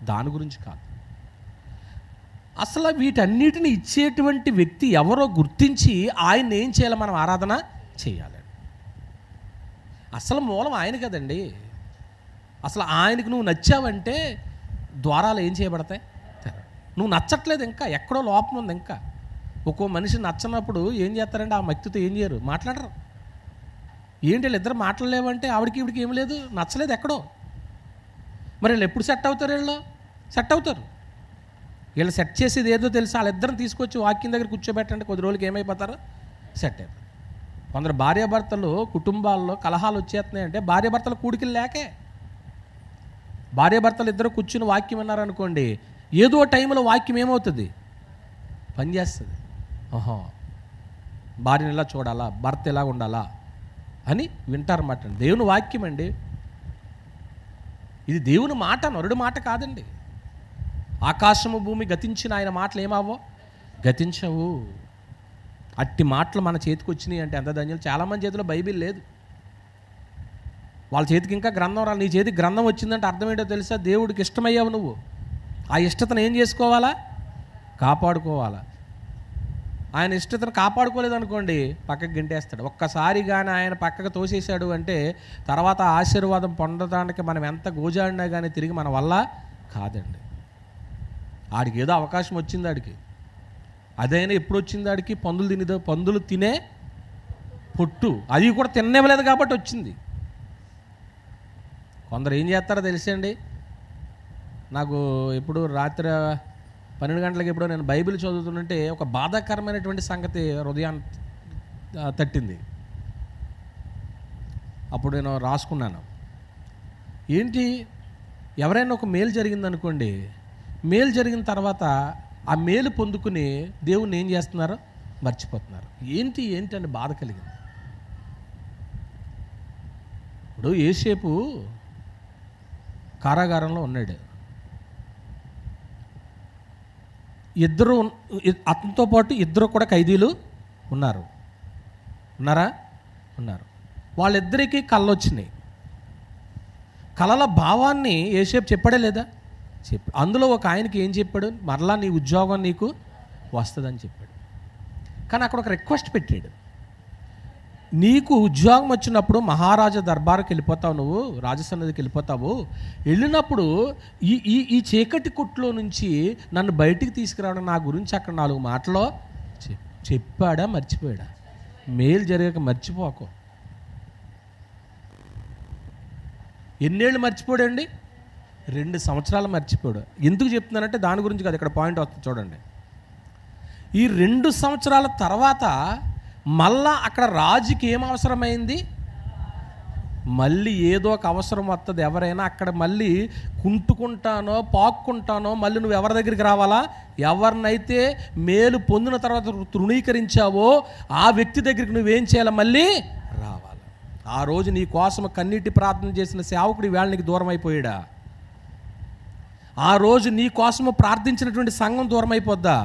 దాని గురించి కాదు. అసలు వీటన్నిటిని ఇచ్చేటువంటి వ్యక్తి ఎవరో గుర్తించి ఆయన ఏం చేయాలి? మనం ఆరాధన చేయాలి. అసలు మూలం ఆయన కదండి. అసలు ఆయనకు నువ్వు నచ్చావంటే ద్వారాలు ఏం చేయబడతాయి? నువ్వు నచ్చట్లేదు, ఇంకా ఎక్కడో లోపం ఉంది. ఇంకా ఒక్కో మనిషి నచ్చనప్పుడు ఏం చేస్తారంటే ఆ వ్యక్తితో ఏం చేయరు, మాట్లాడరు. ఏంటి వీళ్ళు ఇద్దరు మాట్లాడలేవంటే ఆవిడికి ఈవిడికి ఏం లేదు, నచ్చలేదు ఎక్కడో. మరి వీళ్ళు ఎప్పుడు సెట్ అవుతారు? వీళ్ళు సెట్ అవుతారు. వీళ్ళు సెట్ చేసేది ఏదో తెలుసు. వాళ్ళిద్దరిని తీసుకొచ్చి వాక్యం దగ్గర కూర్చోబెట్టండి, కొద్ది రోజులకి ఏమైపోతారు? సెట్ అయిపోతారు. కొందరు భార్యాభర్తలు కుటుంబాల్లో కలహాలు వచ్చేస్తున్నాయంటే భార్యాభర్తలు కూడికలు లేకే. భార్యాభర్తలు ఇద్దరు కూర్చుని వాక్యం విన్నారనుకోండి, ఏదో టైంలో వాక్యం ఏమవుతుంది? పనిచేస్తుంది. ఓహో, భార్యను ఇలా చూడాలా, భర్త ఎలా ఉండాలా అని వింటారన్నమాట. దేవుని వాక్యం అండి ఇది. దేవుని మాట, నరుడి మాట కాదండి. ఆకాశము భూమి గతించిన ఆయన మాటలు ఏమావో గతించవు. అట్టి మాటలు మన చేతికి వచ్చినాయి అంటే ఎంత ధన్యులు. చాలామంది చేతిలో బైబిల్ లేదు, వాళ్ళ చేతికి ఇంకా గ్రంథం రాలి. నీ చేతికి గ్రంథం వచ్చిందంటే అర్థం ఏంటో తెలుసా? దేవుడికి ఇష్టమయ్యావు నువ్వు. ఆ ఇష్టతను ఏం చేసుకోవాలా? కాపాడుకోవాలా. ఆయన ఇష్టతను కాపాడుకోలేదు అనుకోండి, పక్కకి గెంటేస్తాడు. ఒక్కసారి కానీ ఆయన పక్కకు తోసేశాడు అంటే తర్వాత ఆశీర్వాదం పొందడానికి మనం ఎంత గోజాడినా కానీ తిరిగి మన వల్ల కాదండి. ఆడికి ఏదో అవకాశం వచ్చింది, ఆడికి అదైనా ఎప్పుడు వచ్చింది? ఆడికి పందులు తినే పొట్టు, అది కూడా తినేవలేదు కాబట్టి వచ్చింది. కొందరు ఏం చేస్తారో తెలిసండి. నాకు ఎప్పుడు రాత్రి 12 గంటలకి ఎప్పుడో నేను బైబిల్ చదువుతుంటే ఒక బాధాకరమైనటువంటి సంగతి హృదయాన్ని తట్టింది. అప్పుడు నేను రాసుకున్నాను. ఏంటి, ఎవరైనా ఒక మేలు జరిగిందనుకోండి, మేలు జరిగిన తర్వాత ఆ మేలు పొందుకుని దేవుణ్ణి ఏం చేస్తున్నారు? మర్చిపోతున్నారు. ఏంటి అని బాధ కలిగింది. ఇప్పుడు యోసేపు కారాగారంలో ఉన్నాడు. అతనితో పాటు ఇద్దరు కూడా ఖైదీలు ఉన్నారా? వాళ్ళిద్దరికీ కళ్ళు వచ్చినాయి. కళల భావాన్ని యోసేపు చెప్పాడే లేదా? అందులో ఒక ఆయనకి ఏం చెప్పాడు? మరలా నీ ఉద్యోగం నీకు వస్తుందని చెప్పాడు. కానీ అక్కడ ఒక రిక్వెస్ట్ పెట్టాడు. నీకు ఉద్యోగం వచ్చినప్పుడు మహారాజా దర్బార్కి వెళ్ళిపోతావు, నువ్వు రాజసన్నిధికి వెళ్ళిపోతావు. వెళ్ళినప్పుడు ఈ చీకటి కొట్లో నుంచి నన్ను బయటికి తీసుకురావడం, నా గురించి అక్కడ 4 మాటలో చెప్పాడా? మర్చిపోయాడా? మేలు జరగక మర్చిపోకు. ఎన్నేళ్ళు మర్చిపోయాడండి? 2 సంవత్సరాలు మర్చిపోయాడు. ఎందుకు చెప్తున్నానంటే దాని గురించి కాదు, ఇక్కడ పాయింట్ వస్తుంది చూడండి. ఈ 2 సంవత్సరాల తర్వాత మళ్ళా అక్కడ రాజుకి ఏం అవసరమైంది? మళ్ళీ ఏదో ఒక అవసరం వస్తుంది. ఎవరైనా అక్కడ మళ్ళీ కుంటుకుంటానో పాక్కుంటానో మళ్ళీ నువ్వు ఎవరి దగ్గరికి రావాలా? ఎవరినైతే మేలు పొందిన తర్వాత తృణీకరించావో ఆ వ్యక్తి దగ్గరికి నువ్వేం చేయాలి? మళ్ళీ రావాలి. ఆ రోజు నీ కోసం కన్నీటి ప్రార్థన చేసిన సేవకుడు ఈవేళ నీకు దూరం అయిపోయాడా? ఆ రోజు నీ కోసము ప్రార్థించినటువంటి సంఘం దూరం అయిపోద్దా?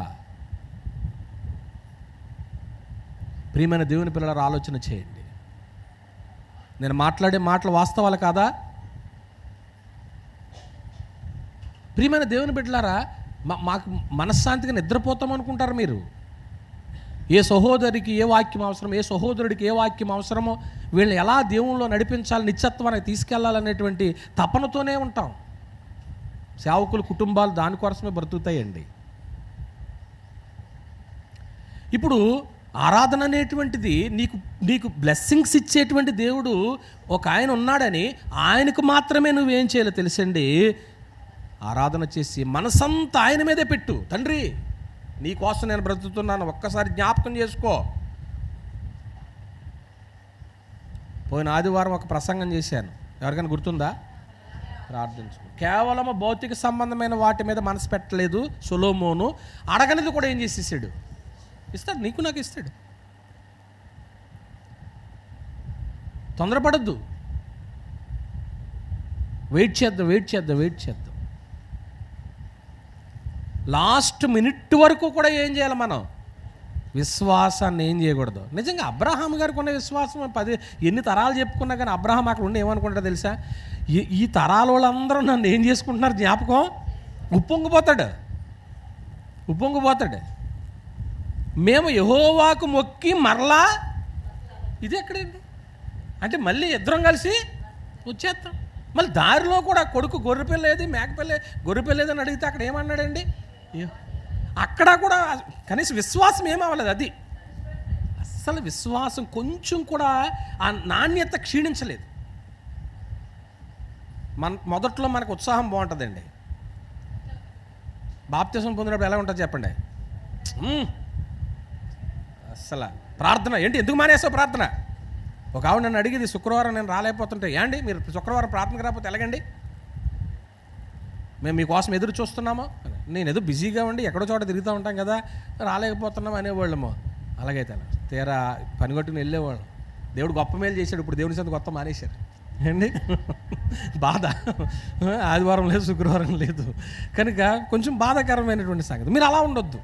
ప్రియమైన దేవుని పిల్లల ఆలోచన చేయండి. నేను మాట్లాడే మాటలు వాస్తవాలు కాదా? ప్రియమైన దేవుని బిడ్డలారా, మాకు మనశ్శాంతిగా నిద్రపోతాం అనుకుంటారు మీరు. ఏ సహోదరికి ఏ వాక్యం అవసరం, ఏ సహోదరుడికి ఏ వాక్యం అవసరమో వీళ్ళని ఎలా దేవునిలో నడిపించాలి, నిత్యత్వానికి తీసుకెళ్లాలనేటువంటి తపనతోనే ఉంటాం. సేవకుల కుటుంబాలు దానికోసమే బ్రతుకుతాయండి. ఇప్పుడు ఆరాధన అనేటువంటిది నీకు బ్లెస్సింగ్స్ ఇచ్చేటువంటి దేవుడు ఒక ఆయన ఉన్నాడని ఆయనకు మాత్రమే నువ్వేం చేయాలో తెలుసండి. ఆరాధన చేసి మనసంతా ఆయన మీదే పెట్టు. తండ్రి, నీ కోసం నేను బ్రతుకుతున్నాను, ఒక్కసారి జ్ఞాపకం చేసుకో. పోయిన ఆదివారం ఒక ప్రసంగం చేశాను, ఎవరికైనా గుర్తుందా? ప్రార్థించు. కేవలం భౌతిక సంబంధమైన వాటి మీద మనసు పెట్టలేదు సొలొమోను. అడగనిది కూడా ఏం చేసేసాడు? ఇస్తాడు, నీకు నాకు ఇస్తాడు. తొందరపడద్దు, వెయిట్ చేద్దాం. లాస్ట్ మినిట్ వరకు కూడా ఏం చేయాలి? మనం విశ్వాసాన్ని ఏం చేయకూడదు. నిజంగా అబ్రహాం గారికి ఉన్న విశ్వాసం ఎన్ని తరాలు చెప్పుకున్నా కానీ అబ్రహాం అక్కడ ఉండి ఏమనుకుంటాడో తెలుసా? ఈ తరాల వాళ్ళందరూ నన్ను ఏం చేసుకుంటున్నారు జ్ఞాపకం. ఉప్పొంగిపోతాడు. మేము యెహోవాకు మొక్కి మరలా ఇది ఎక్కడండి అంటే మళ్ళీ ఇద్దరం కలిసి వచ్చేస్తాం. మళ్ళీ దారిలో కూడా కొడుకు గొర్రెపిల్ల ఏది, మేకపిల్ల గొర్రెపిల్ల ఏదని అడిగితే అక్కడ ఏమన్నాడండి? అక్కడ కూడా కనీసం విశ్వాసం ఏమవ్వలేదు. అది అస్సలు విశ్వాసం కొంచెం కూడా ఆ నాణ్యత క్షీణించలేదు. మొదట్లో మనకు ఉత్సాహం బాగుంటుందండి. బాప్తిసం పొందినప్పుడు ఎలా ఉంటుంది చెప్పండి? అస్సలు ప్రార్థన ఏంటి, ఎందుకు మానేసావు ప్రార్థన? ఒక ఆవిడ నన్ను అడిగింది, శుక్రవారం నేను రాలేకపోతుంటే, ఏండి మీరు శుక్రవారం ప్రార్థనకు రాకపోతే ఎలాగండి? మేము మీకోసం ఎదురు చూస్తున్నామో. నేను ఏదో బిజీగా ఉండి ఎక్కడో చోట తిరుగుతూ ఉంటాం కదా, రాలేకపోతున్నాం అనేవాళ్ళము. అలాగైతే తీరా పని కొట్టుకుని వెళ్ళేవాళ్ళం. దేవుడు గొప్ప మేలు చేశాడు. ఇప్పుడు దేవుని సంత కొత్త మానేశారు అండి. బాధ. ఆదివారం లేదు, శుక్రవారం లేదు కనుక కొంచెం బాధాకరమైనటువంటి సంగతి. మీరు అలా ఉండొద్దు.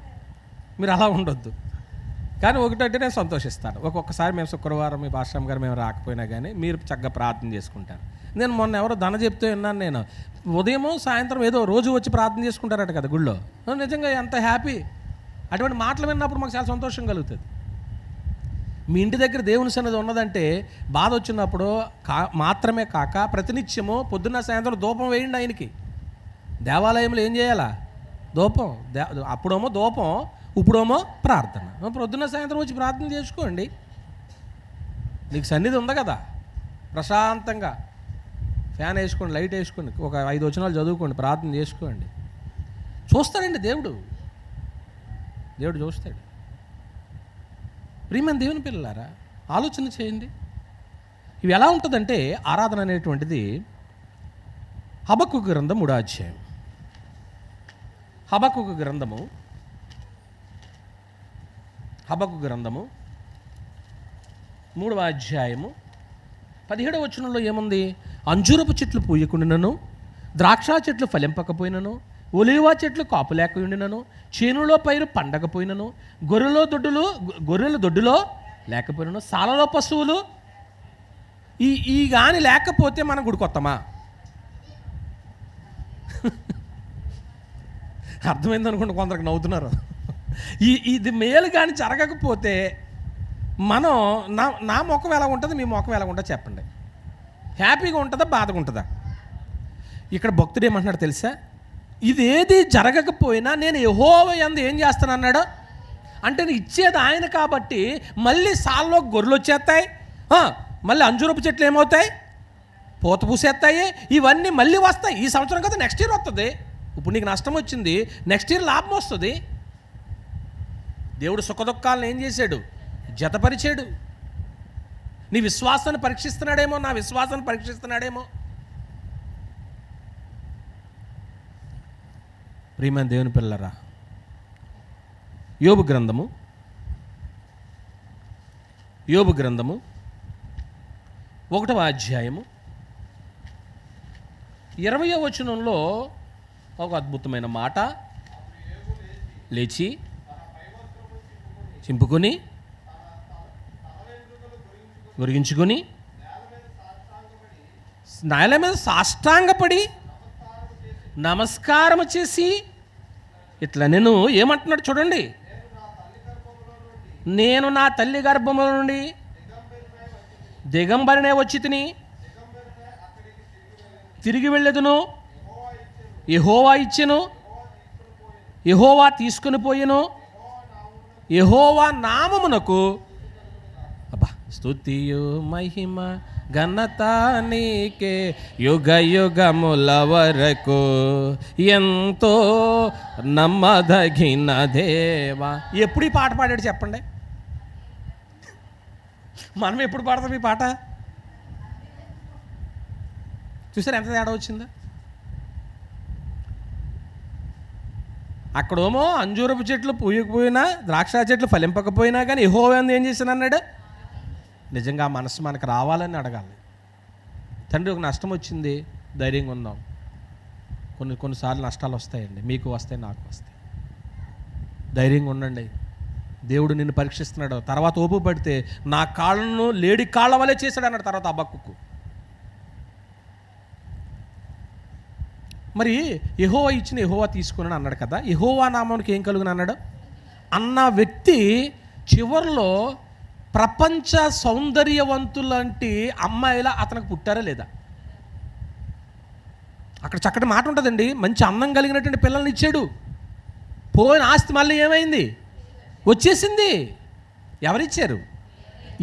కానీ ఒకటంటే నేను సంతోషిస్తాను. ఒక్కొక్కసారి మేము శుక్రవారం మీ భాషాం గారు మేము రాకపోయినా కానీ మీరు చక్కగా ప్రార్థన చేసుకుంటారు. నేను మొన్న ఎవరో ధన చెప్తూ విన్నాను. నేను ఉదయం సాయంత్రం ఏదో రోజు వచ్చి ప్రార్థన చేసుకుంటారట కదా గుళ్ళో. నిజంగా ఎంత హ్యాపీ. అటువంటి మాటలు విన్నప్పుడు మాకు చాలా సంతోషం కలుగుతుంది. మీ ఇంటి దగ్గర దేవుని సన్నిధి ఉన్నదంటే బాధ వచ్చినప్పుడు మాత్రమే కాక ప్రతినిత్యము పొద్దున్న సాయంత్రం ధూపం వేయండి ఆయనకి. దేవాలయంలో ఏం చేయాలా? ధూపం. అప్పుడేమో ధూపం, ఇప్పుడేమో ప్రార్థన. పొద్దున్న సాయంత్రం వచ్చి ప్రార్థన చేసుకోండి. నీకు సన్నిధి ఉంది కదా, ప్రశాంతంగా ఫ్యాన్ వేసుకోండి, లైట్ వేసుకోండి, ఒక 5 వచనాలు చదువుకోండి, ప్రార్థన చేసుకోండి. చూస్తాడండి దేవుడు చూస్తాడు. ప్రియమైన దేవుని పిల్లలారా, ఆలోచన చేయండి. ఇవి ఎలా ఉంటుందంటే ఆరాధన అనేటువంటిది హబక్కూకు గ్రంథం 3వ అధ్యాయం. హబక్కూకు గ్రంథము 3వ అధ్యాయము 17వ వచనంలో ఏముంది? అంజూరపు చెట్లు పూయకుండాను, ద్రాక్ష చెట్లు ఫలింపకపోయినను, ఒలీవ చెట్లు కాపు లేకపోయినను, చేనులో పైరు పండకపోయినను, గొర్రెల దొడ్డులో లేకపోయినను, సాలలో పశువులు ఈ కానీ లేకపోతే మనం గుడికొత్తమా? అర్థమైందనుకోండి, కొందరికి నవ్వుతున్నారు. ఇది మేలు కానీ జరగకపోతే మనం నా ముఖం ఎలా ఉంటుంది, మీ ముఖం ఎలా ఉంటుందో చెప్పండి. హ్యాపీగా ఉంటుందా, బాధగా ఉంటుందా? ఇక్కడ భక్తుడు ఏమంటున్నాడు తెలుసా? ఇదేది జరగకపోయినా నేను యెహోవా యందు ఏం చేస్తాను అన్నాడు. అంటే నేను ఇచ్చేది ఆయన కాబట్టి మళ్ళీ సాల్లో గొర్రెలు వచ్చేస్తాయి, మళ్ళీ అంజూరపు చెట్లు ఏమవుతాయి, పూత పూసేస్తాయి, ఇవన్నీ మళ్ళీ వస్తాయి. ఈ సంవత్సరం కదా, నెక్స్ట్ ఇయర్ వస్తుంది. ఇప్పుడు నీకు నష్టం వచ్చింది, నెక్స్ట్ ఇయర్ లాభం వస్తుంది. దేవుడు సుఖదుఖాలను ఏం చేశాడు? జతపరిచాడు. నీ విశ్వాసాన్ని పరీక్షిస్తున్నాడేమో, నా విశ్వాసాన్ని పరీక్షిస్తున్నాడేమో. ప్రియమైన దేవుని పిల్లరా, యోబు గ్రంథము 1వ అధ్యాయము 20వ వచనంలో ఒక అద్భుతమైన మాట. లేచి చింపుకొని గురిగించుకొని నేల మీద సాష్టాంగపడి నమస్కారం చేసి ఇట్లా నేను ఏమంటున్నాడు చూడండి, నేను నా తల్లి గర్భములో నుండి దిగంబరినే వచ్చి తిరిగి వెళ్ళేదును. యెహోవా ఇచ్చెను, యెహోవా తీసుకుని పోయెను, యెహోవా నామమునకు స్తుతియు మహిమ ఘనత నీకే యుగ యుగముల వరకు ఎంతో నమ్మదగిన దేవా. ఎప్పుడు ఈ పాట పాడాడు చెప్పండి? మనం ఎప్పుడు పాడతాం ఈ పాట? చూసారు ఎంత తేడా వచ్చిందో? అక్కడేమో అంజూరపు చెట్లు పూయకపోయినా, ద్రాక్ష చెట్లు ఫలింపకపోయినా కానీ యెహోవా ఏం చేశాను అన్నాడు. నిజంగా ఆ మనసు మనకు రావాలని అడగాలి. తండ్రి, ఒక నష్టం వచ్చింది, ధైర్యంగా ఉందాం. కొన్నిసార్లు నష్టాలు వస్తాయండి, మీకు వస్తాయి, నాకు వస్తాయి. ధైర్యంగా ఉండండి, దేవుడు నిన్ను పరీక్షిస్తున్నాడు. తర్వాత ఓపు పడితే నా కాళ్ళను లేడి కాళ్ళ వలె చేశాడు అన్నాడు తర్వాత హబక్కూకు. మరి యెహోవా ఇచ్చిన యెహోవా తీసుకున్నాను అన్నాడు కదా, యెహోవా నామానికి ఏం కలుగును అన్నాడు అన్న వ్యక్తి చివరిలో ప్రపంచ సౌందర్యవంతులంటి అమ్మాయిలా అతనికి పుట్టారా లేదా? అక్కడ చక్కటి మాట ఉంటుందండి. మంచి అందం కలిగినటువంటి పిల్లల్ని ఇచ్చాడు. పోయిన ఆస్తి మళ్ళీ ఏమైంది? వచ్చేసింది. ఎవరిచ్చారు?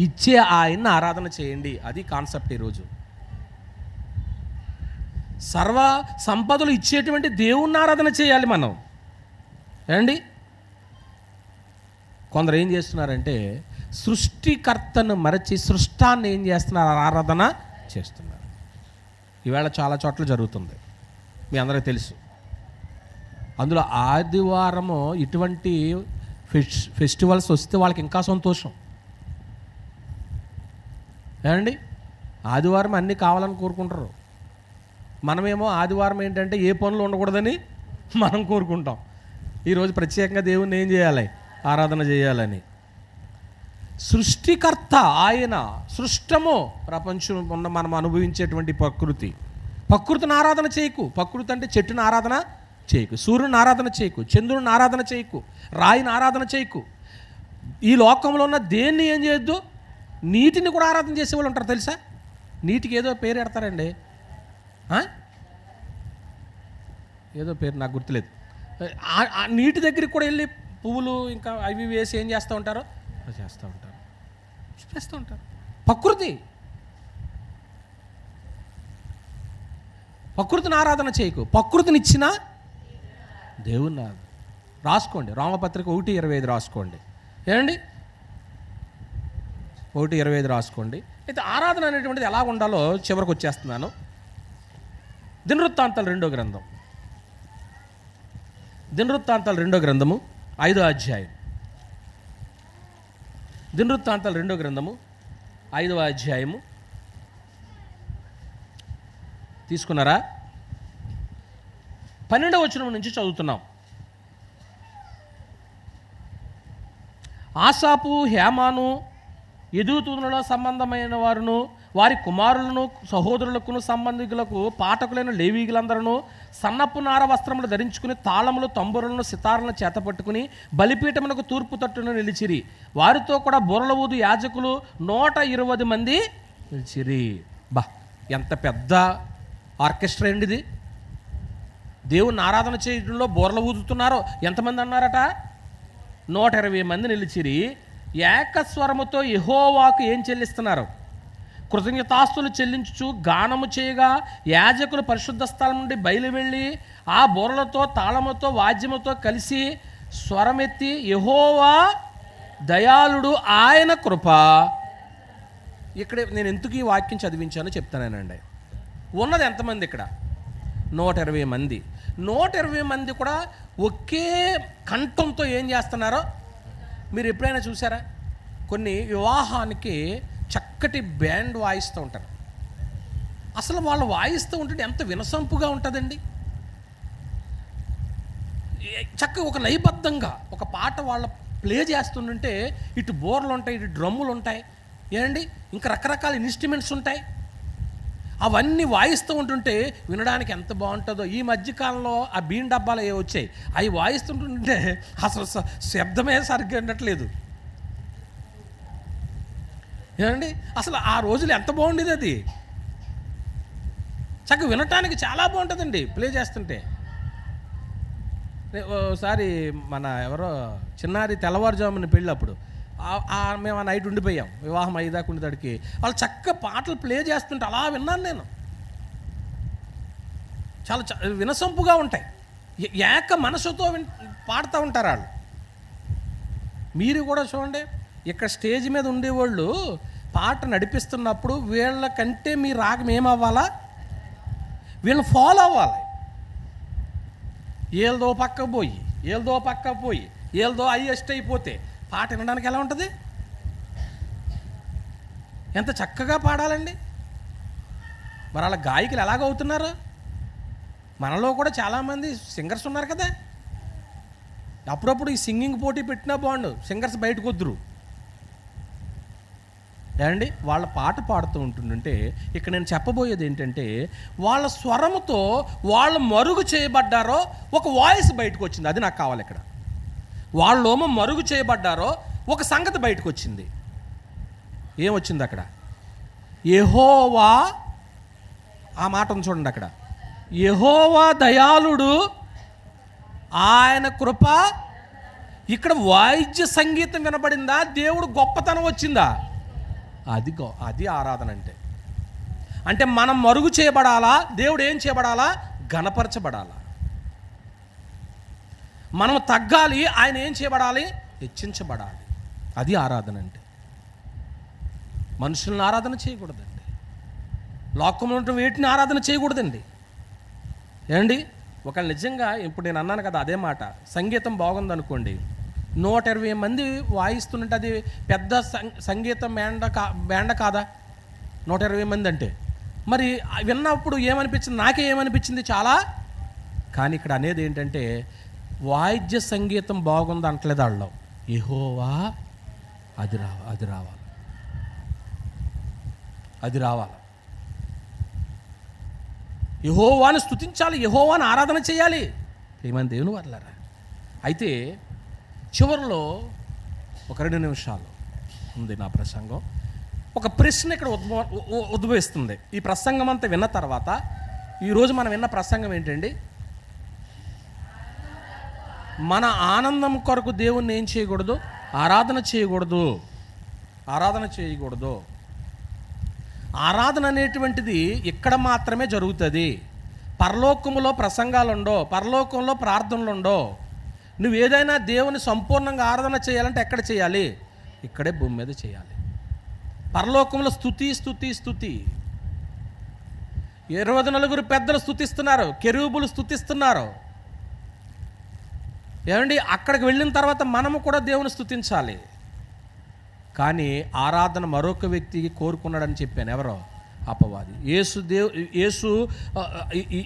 ఇచ్చే ఆయన్ని ఆరాధన చేయండి. అది కాన్సెప్ట్ ఈరోజు. సర్వ సంపదలు ఇచ్చేటువంటి దేవుణ్ణి ఆరాధన చేయాలి మనం. ఏమండి, కొందరు ఏం చేస్తున్నారంటే సృష్టికర్తను మరచి సృష్టాన్ని ఏం చేస్తున్నారు? ఆరాధన చేస్తున్నారు. ఈవేళ చాలా చోట్ల జరుగుతుంది, మీ అందరికీ తెలుసు. అందులో ఆదివారము ఇటువంటి ఫెస్టివల్స్ వస్తే వాళ్ళకి ఇంకా సంతోషం. ఏమండి, ఆదివారం అన్నీ కావాలని కోరుకుంటారు. మనమేమో ఆదివారం ఏంటంటే ఏ పనులు ఉండకూడదని మనం కోరుకుంటాం. ఈరోజు ప్రత్యేకంగా దేవుణ్ణి ఏం చేయాలి? ఆరాధన చేయాలని. సృష్టికర్త ఆయన, సృష్టము ప్రపంచం ఉన్న మనం అనుభవించేటువంటి ప్రకృతిని ఆరాధన చేయకు. ప్రకృతి అంటే చెట్టుని ఆరాధన చేయకు, సూర్యుని ఆరాధన చేయకు, చంద్రుని ఆరాధన చేయకు, రాయిని ఆరాధన చేయకు. ఈ లోకంలో ఉన్న దేన్ని ఏం చేయొద్దు? నీటిని కూడా ఆరాధన చేసేవాళ్ళు ఉంటారు తెలుసా? నీటికి ఏదో పేరు పెడతారండి, ఏదో పేరు నాకు గుర్తులేదు. ఆ నీటి దగ్గరికి కూడా వెళ్ళి పువ్వులు ఇంకా అవి వేసి ఏం చేస్తూ ఉంటారో చేస్తూ ఉంటారు. ప్రకృతిని ఆరాధన చేయకు. ప్రకృతిని ఇచ్చిన దేవుని రాసుకోండి. రామపత్రిక 1:25 రాసుకోండి. ఏమండి, 1:25 రాసుకోండి. అయితే ఆరాధన అనేటువంటిది ఎలా ఉండాలో చివరికి వచ్చేస్తున్నాను. దినవృత్తాంతాలు 2వ గ్రంథం, 5వ అధ్యాయం. దినవృత్తాంతాలు 2వ గ్రంథము 5వ అధ్యాయము తీసుకున్నారా? 12వ వచనం నుంచి చదువుతున్నాం. ఆసాపు, హేమాను, యెదుతూనుల సంబంధమైన వారును వారి కుమారులను సహోదరులకు సంబంధికులకు పాఠకులైన లేవీయులందరూ సన్నపు నార వస్త్రములు ధరించుకుని తాళములు, తంబురులను, సితారులను చేతపట్టుకుని బలిపీఠమునకు తూర్పు తట్టును నిలిచిరి. వారితో కూడా బూరల ఊదు యాజకులు 120 మంది నిలిచిరి. ఎంత పెద్ద ఆర్కెస్ట్రా అండి ఇది. దేవుని ఆరాధన చేయడంలో బూరలు ఊదుతున్నారో ఎంతమంది అన్నారట? 120 మంది నిలిచిరి. ఏకస్వరముతో యెహోవాకు ఏం చెల్లిస్తున్నారు? కృతజ్ఞతాస్తులు చెల్లించుచు గానము చేయగా యాజకులు పరిశుద్ధ స్థలం నుండి బయలు వెళ్ళి ఆ బూరలతో, తాళముతో, వాద్యముతో కలిసి స్వరమెత్తి యెహోవా దయాళుడు ఆయన కృప. ఇక్కడ నేను ఎందుకు ఈ వాక్యం చదివించానో చెప్తానేనండి. ఉన్నది ఎంతమంది ఇక్కడ? 120 మంది. 120 మంది కూడా ఒకే కంఠంతో ఏం చేస్తున్నారో మీరు ఎప్పుడైనా చూసారా? కొన్ని వివాహానికి చక్కటి బ్యాండ్ వాయిస్తూ ఉంటారు. అసలు వాళ్ళు వాయిస్తూ ఉంటే ఎంత వినసొంపుగా ఉంటుందండి. చక్కగా ఒక లయబద్ధంగా ఒక పాట వాళ్ళ ప్లే చేస్తుంటే ఇటు బోర్లు ఉంటాయి, ఇటు డ్రమ్ములు ఉంటాయి, ఏమండి, ఇంకా రకరకాల ఇన్స్ట్రుమెంట్స్ ఉంటాయి. అవన్నీ వాయిస్తూ ఉంటుంటే వినడానికి ఎంత బాగుంటుందో. ఈ మధ్యకాలంలో ఆ బీన్ డబ్బాలు ఏ వచ్చాయి, అవి వాయిస్తుంటుంటే అసలు శబ్దమే సరిగ్గా ఉండట్లేదు, ఏమండి. అసలు ఆ రోజులు ఎంత బాగుండేది, అది చక్కగా వినటానికి చాలా బాగుంటుందండి ప్లే చేస్తుంటే. ఒకసారి మన ఎవరో చిన్నారి తెల్లవారుజామున పెళ్ళప్పుడు మేము ఆ నైట్ ఉండిపోయాం, వివాహం అయ్యేదాకా ఉండేదానికి. వాళ్ళు చక్కగా పాటలు ప్లే చేస్తుంటే అలా విన్నాను నేను. చాలా వినసొంపుగా ఉంటాయి, ఏక మనసుతో పాడుతూ ఉంటారు వాళ్ళు. మీరు కూడా చూడండి, ఇక్కడ స్టేజ్ మీద ఉండేవాళ్ళు పాట నడిపిస్తున్నప్పుడు వీళ్ళకంటే మీ రాగం ఏమవ్వాలా, వీళ్ళని ఫాలో అవ్వాలి. ఏళ్ళదో పక్కకు పోయి ఏళ్ళదో హైయెస్ట్ అయిపోతే పాట వినడానికి ఎలా ఉంటుంది? ఎంత చక్కగా పాడాలండి. మరి అలా గాయకులు ఎలాగవుతున్నారు? మనలో కూడా చాలామంది సింగర్స్ ఉన్నారు కదా. అప్పుడప్పుడు ఈ సింగింగ్ పోటీ పెట్టినా బాగుండు, సింగర్స్ బయటకు వద్దురు, ఏమండి. వాళ్ళ పాట పాడుతూ ఉంటుంటే ఇక్కడ నేను చెప్పబోయేది ఏంటంటే, వాళ్ళ స్వరముతో వాళ్ళు మరుగు చేయబడ్డారో ఒక వాయిస్ బయటకు వచ్చింది. అది నాకు కావాలి ఇక్కడ. వాళ్ళేమో మరుగు చేయబడ్డారో ఒక సంగతి బయటకు వచ్చింది. ఏమొచ్చింది అక్కడ? యెహోవా, ఆ మాట ఉంది చూడండి అక్కడ. యెహోవా దయాళుడు, ఆయన కృప. ఇక్కడ వాయిద్య సంగీతం వినబడిందా? దేవుడు గొప్పతనం వచ్చిందా? అది ఆరాధన అంటే మనం మరుగు చేయబడాలా, దేవుడు ఏం చేయబడాలా? ఘనపరచబడాలా. మనం తగ్గాలి, ఆయన ఏం చేయబడాలి? హెచ్చించబడాలి. అది ఆరాధన అంటే. మనుషులను ఆరాధన చేయకూడదండి, లోకంలో ఉన్న వేటిని ఆరాధన చేయకూడదండి, ఏమండి. ఒకవేళ నిజంగా ఇప్పుడు నేను అన్నాను కదా అదే మాట, సంగీతం బాగుందనుకోండి, 120 మంది వాయిస్తుంటే అది పెద్ద సంగీతం బ్యాండ కాదా? 120 మంది అంటే మరి విన్నప్పుడు ఏమనిపించింది? నాకే ఏమనిపించింది చాలా. కానీ ఇక్కడ అనేది ఏంటంటే, వాయిద్య సంగీతం బాగుంది అంటలేదు వాళ్ళు, యెహోవా అది రావాలి. యెహోవాను స్తుతించాలి, యెహోవాను ఆరాధన చేయాలి. ఏమని దేవుని వర్లారా. అయితే చివరిలో ఒక 2 నిమిషాలు ఉంది నా ప్రసంగం. ఒక ప్రశ్న ఇక్కడ ఉద్భవిస్తుంది. ఈ ప్రసంగం అంతా విన్న తర్వాత, ఈరోజు మనం విన్న ప్రసంగం ఏంటండి? మన ఆనందం కొరకు దేవుణ్ణి ఏం చేయకూడదు? ఆరాధన చేయకూడదు. ఆరాధన అనేటువంటిది ఇక్కడ మాత్రమే జరుగుతుంది. పరలోకములో ప్రసంగాలుండో, పరలోకంలో ప్రార్థనలుండో. నువ్వు ఏదైనా దేవుని సంపూర్ణంగా ఆరాధన చేయాలంటే ఎక్కడ చేయాలి? ఇక్కడే భూమి మీద చేయాలి. పరలోకంలో స్తుతి 24 పెద్దలు స్తుతిస్తున్నారు, కెరూబులు స్తుతిస్తున్నారు, ఏమండి. అక్కడికి వెళ్ళిన తర్వాత మనము కూడా దేవుని స్తుతించాలి. కానీ ఆరాధన మరొక వ్యక్తికి కోరుకున్నాడని చెప్పాను. ఎవరో? అపవాది.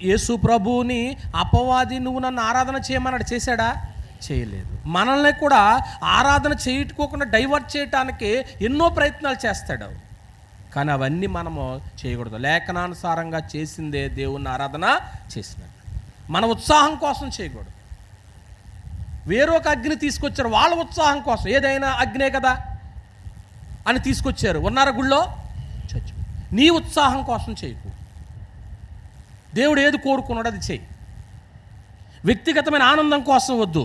యేసు ప్రభువుని అపవాది నువ్వు నన్ను ఆరాధన చేయమన్నాడు, చేశాడా? చేయలేదు. మనల్ని కూడా ఆరాధన చేయట్టుకోకుండా డైవర్ట్ చేయటానికి ఎన్నో ప్రయత్నాలు చేస్తాడు. కానీ అవన్నీ మనము చేయకూడదు. లేఖనానుసారంగా చేసిందే దేవుని ఆరాధన చేసినట్టు. మన ఉత్సాహం కోసం చేయకూడదు. వేరొక అగ్ని తీసుకొచ్చారు వాళ్ళ ఉత్సాహం కోసం, ఏదైనా అగ్నే కదా అని తీసుకొచ్చారు. ఉన్నారా గుళ్ళో? చచ్చు. నీ ఉత్సాహం కోసం చేయకు. దేవుడు ఏది కోరుకున్నాడో అది చేయి. వ్యక్తిగతమైన ఆనందం కోసం వద్దు.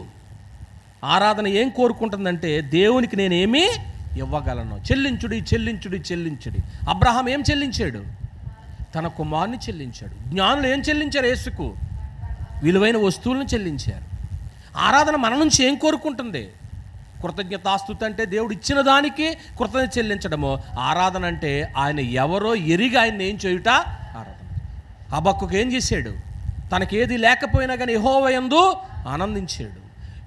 ఆరాధన ఏం కోరుకుంటుందంటే, దేవునికి నేనేమి ఇవ్వగలను? చెల్లించుడి. అబ్రహాం ఏం చెల్లించాడు? తన కుమారుని చెల్లించాడు. జ్ఞానులు ఏం చెల్లించారు? యేసుకు విలువైన వస్తువులను చెల్లించారు. ఆరాధన మన నుంచి ఏం కోరుకుంటుంది? కృతజ్ఞతాస్తుతి అంటే దేవుడు ఇచ్చిన దానికి కృతజ్ఞత చెల్లించడము. ఆరాధన అంటే ఆయన ఎవరో ఎరిగి ఆయన ఏం చేయుట ఆరాధన. హబక్కూకు ఏం చేశాడు? తనకేది లేకపోయినా కానీ యెహోవా యందు ఆనందించాడు.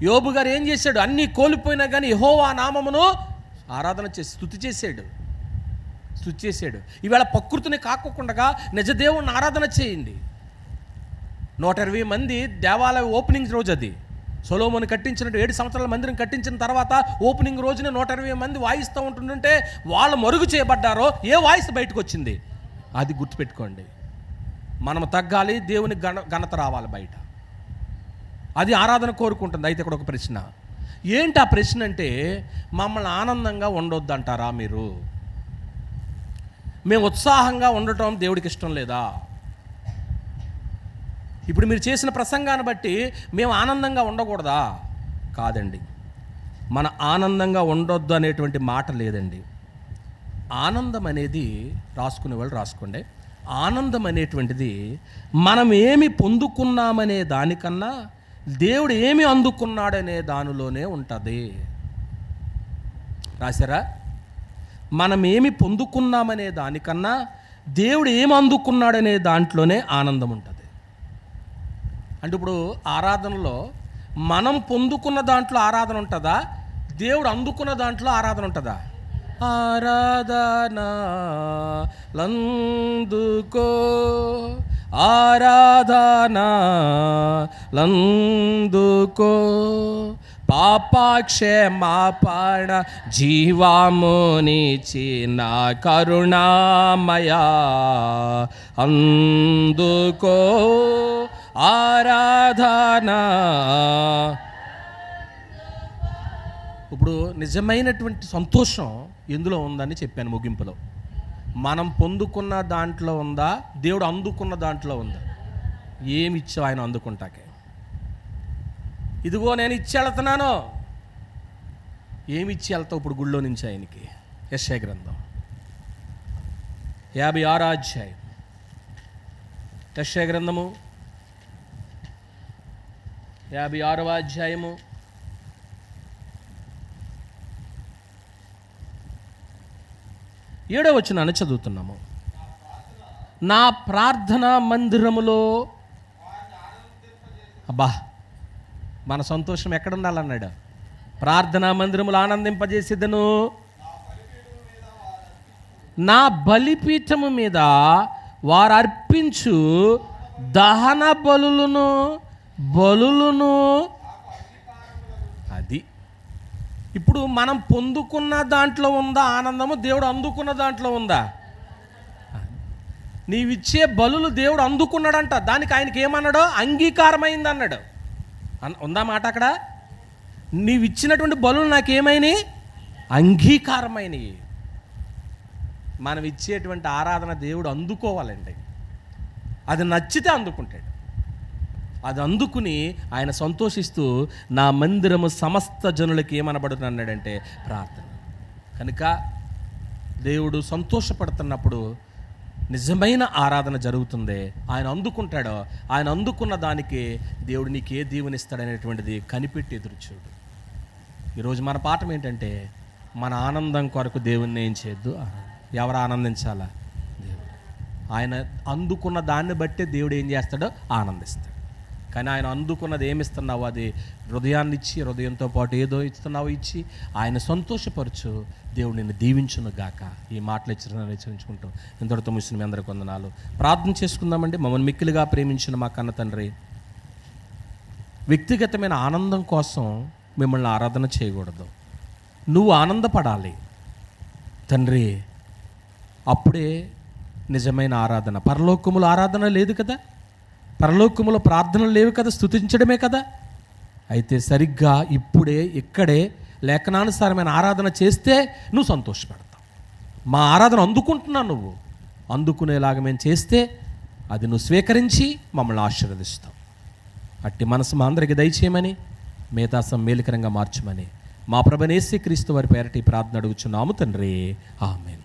యోబు గారు ఏం చేశాడు? అన్నీ కోల్పోయినా కానీ యెహోవా నామమును ఆరాధన చేసి స్తుతి చేశాడు. ఈవేళ ప్రకృతిని కాకోకుండా నిజ దేవుణ్ణి ఆరాధన చేయండి. 120 మంది దేవాలయ ఓపెనింగ్ రోజు అది. సొలొమోను కట్టించినట్టు 7 సంవత్సరాల మందిరం కట్టించిన తర్వాత ఓపెనింగ్ రోజున 120 మంది వాయిస్తూ ఉంటుంటే వాళ్ళు మరుగు చేయబడ్డారో ఏ వాయిస్ బయటకు వచ్చింది? అది గుర్తుపెట్టుకోండి. మనం తగ్గాలి, దేవుని ఘనత రావాలి బయట. అది ఆరాధన కోరుకుంటుంది. అయితే ఇక్కడ ఒక ప్రశ్న. ఏంటి ఆ ప్రశ్న అంటే, మమ్మల్ని ఆనందంగా ఉండొద్దు అంటారా మీరు? మేము ఉత్సాహంగా ఉండటం దేవుడికి ఇష్టం లేదా? ఇప్పుడు మీరు చేసిన ప్రసంగాన్ని బట్టి మేము ఆనందంగా ఉండకూడదా? కాదండి, మన ఆనందంగా ఉండొద్దు అనేటువంటి మాట లేదండి. ఆనందం అనేది రాసుకునే వాళ్ళు రాసుకోండి. ఆనందం అనేటువంటిది మనం ఏమి పొందుకున్నామనే దానికన్నా దేవుడు ఏమి అందుకున్నాడనే దానిలోనే ఉంటుంది. రాశారా? మనం ఏమి పొందుకున్నామనే దానికన్నా దేవుడు ఏమి అందుకున్నాడనే దాంట్లోనే ఆనందం ఉంటుంది. అంటే ఇప్పుడు ఆరాధనలో మనం పొందుకున్న దాంట్లో ఆరాధన ఉంటుందా? దేవుడు అందుకున్న దాంట్లో ఆరాధన ఉంటుందా? ఆరాధనాలందుకో ఆరాధనాలందుకో పాపక్షమాపణ జీవమునిచిన కరుణామయా అందుకో ఆరాధన. ఇప్పుడు నిజమైనటువంటి సంతోషం ఎందులో ఉందని చెప్పాను ముగింపులో. మనం పొందుకున్న దాంట్లో ఉందా? దేవుడు అందుకున్న దాంట్లో ఉందా? ఏమి ఇచ్చావు ఆయన అందుకుంటాకే? ఇదిగో నేను ఇచ్చి వెళ్తున్నాను. ఏమి ఇచ్చి వెళ్తావు ఇప్పుడు గుళ్ళో నుంచి ఆయనకి? యెషయా గ్రంథం 56వ అధ్యాయం. యెషయా గ్రంథము 56వ అధ్యాయము 7వ వచనాన్ని చదువుతున్నాము. నా ప్రార్థన మందిరములో, అబ్బా, మన సంతోషం ఎక్కడ ఉండాలన్నాడు? ప్రార్థనా మందిరములు ఆనందింపజేసేదను. నా బలిపీఠము మీద వారు అర్పించు దహన బలులను అది. ఇప్పుడు మనం పొందుకున్న దాంట్లో ఉందా ఆనందము? దేవుడు అందుకున్న దాంట్లో ఉందా? నీవిచ్చే బలులు దేవుడు అందుకున్నాడంట. దానికి ఆయనకి ఏమన్నాడో? అంగీకారమైంది అన్నాడు. ఉందా మాట అక్కడ? నీవిచ్చినటువంటి బలులు నాకేమైనాయి? అంగీకారమైనవి. మనం ఇచ్చేటువంటి ఆరాధన దేవుడు అందుకోవాలండి. అది నచ్చితే అందుకుంటాడు. అది అందుకుని ఆయన సంతోషిస్తూ నా మందిరము సమస్త జనులకి ఏమనబడుతుంది అన్నాడంటే ప్రార్థన. కనుక దేవుడు సంతోషపడుతున్నప్పుడు నిజమైన ఆరాధన జరుగుతుంది. ఆయన అందుకుంటాడో, ఆయన అందుకున్న దానికి దేవుడు నీకు ఏ దీవెనిస్తాడనేటువంటిది కనిపెట్టి ఎదురుచూడు. ఈరోజు మన పాఠం ఏంటంటే, మన ఆనందం కొరకు దేవుణ్ణి ఏం చేయొద్దు. ఎవరు ఆనందించాలా? దేవుడు. ఆయన అందుకున్న దాన్ని బట్టే దేవుడు ఏం చేస్తాడో ఆనందిస్తాడు. కానీ ఆయన అందుకున్నది ఏమిస్తున్నావు? అది హృదయాన్ని ఇచ్చి, హృదయంతో పాటు ఏదో ఇస్తున్నావు ఇచ్చి ఆయన సంతోషపరచు. దేవుడు నిన్ను దీవించును గాక. ఈ మాటలు హెచ్చరించుకుంటూ ఇంతటితో ముగిసిన మీ అందరికీ వందనాలు. ప్రార్థన చేసుకుందామండి. మమ్మల్ని మిక్కిలిగా ప్రేమించిన మా కన్న తండ్రి, వ్యక్తిగతమైన ఆనందం కోసం మిమ్మల్ని ఆరాధన చేయకూడదు. నువ్వు ఆనందపడాలి తండ్రి. అప్పుడే నిజమైన ఆరాధన. పరలోకములో ఆరాధన లేదు కదా, పరలోకములో ప్రార్థనలు లేవు కదా, స్తుతించడమే కదా. అయితే సరిగ్గా ఇప్పుడే ఇక్కడే లేఖనానుసారమైన ఆరాధన చేస్తే నువ్వు సంతోషపడతావు. మా ఆరాధన అందుకుంటున్నావు, నువ్వు అందుకునేలాగా మేము చేస్తే అది నువ్వు స్వీకరించి మమ్మల్ని ఆశీర్వదిస్తావు. అట్టి మనసు మా అందరికీ దయచేయమని, మేతాసం మేలుకరంగా మార్చమని మా ప్రభువైన యేసుక్రీస్తు వారి పేరటి ప్రార్థన అడుగుచున్నాము తండ్రి. ఆమేన్.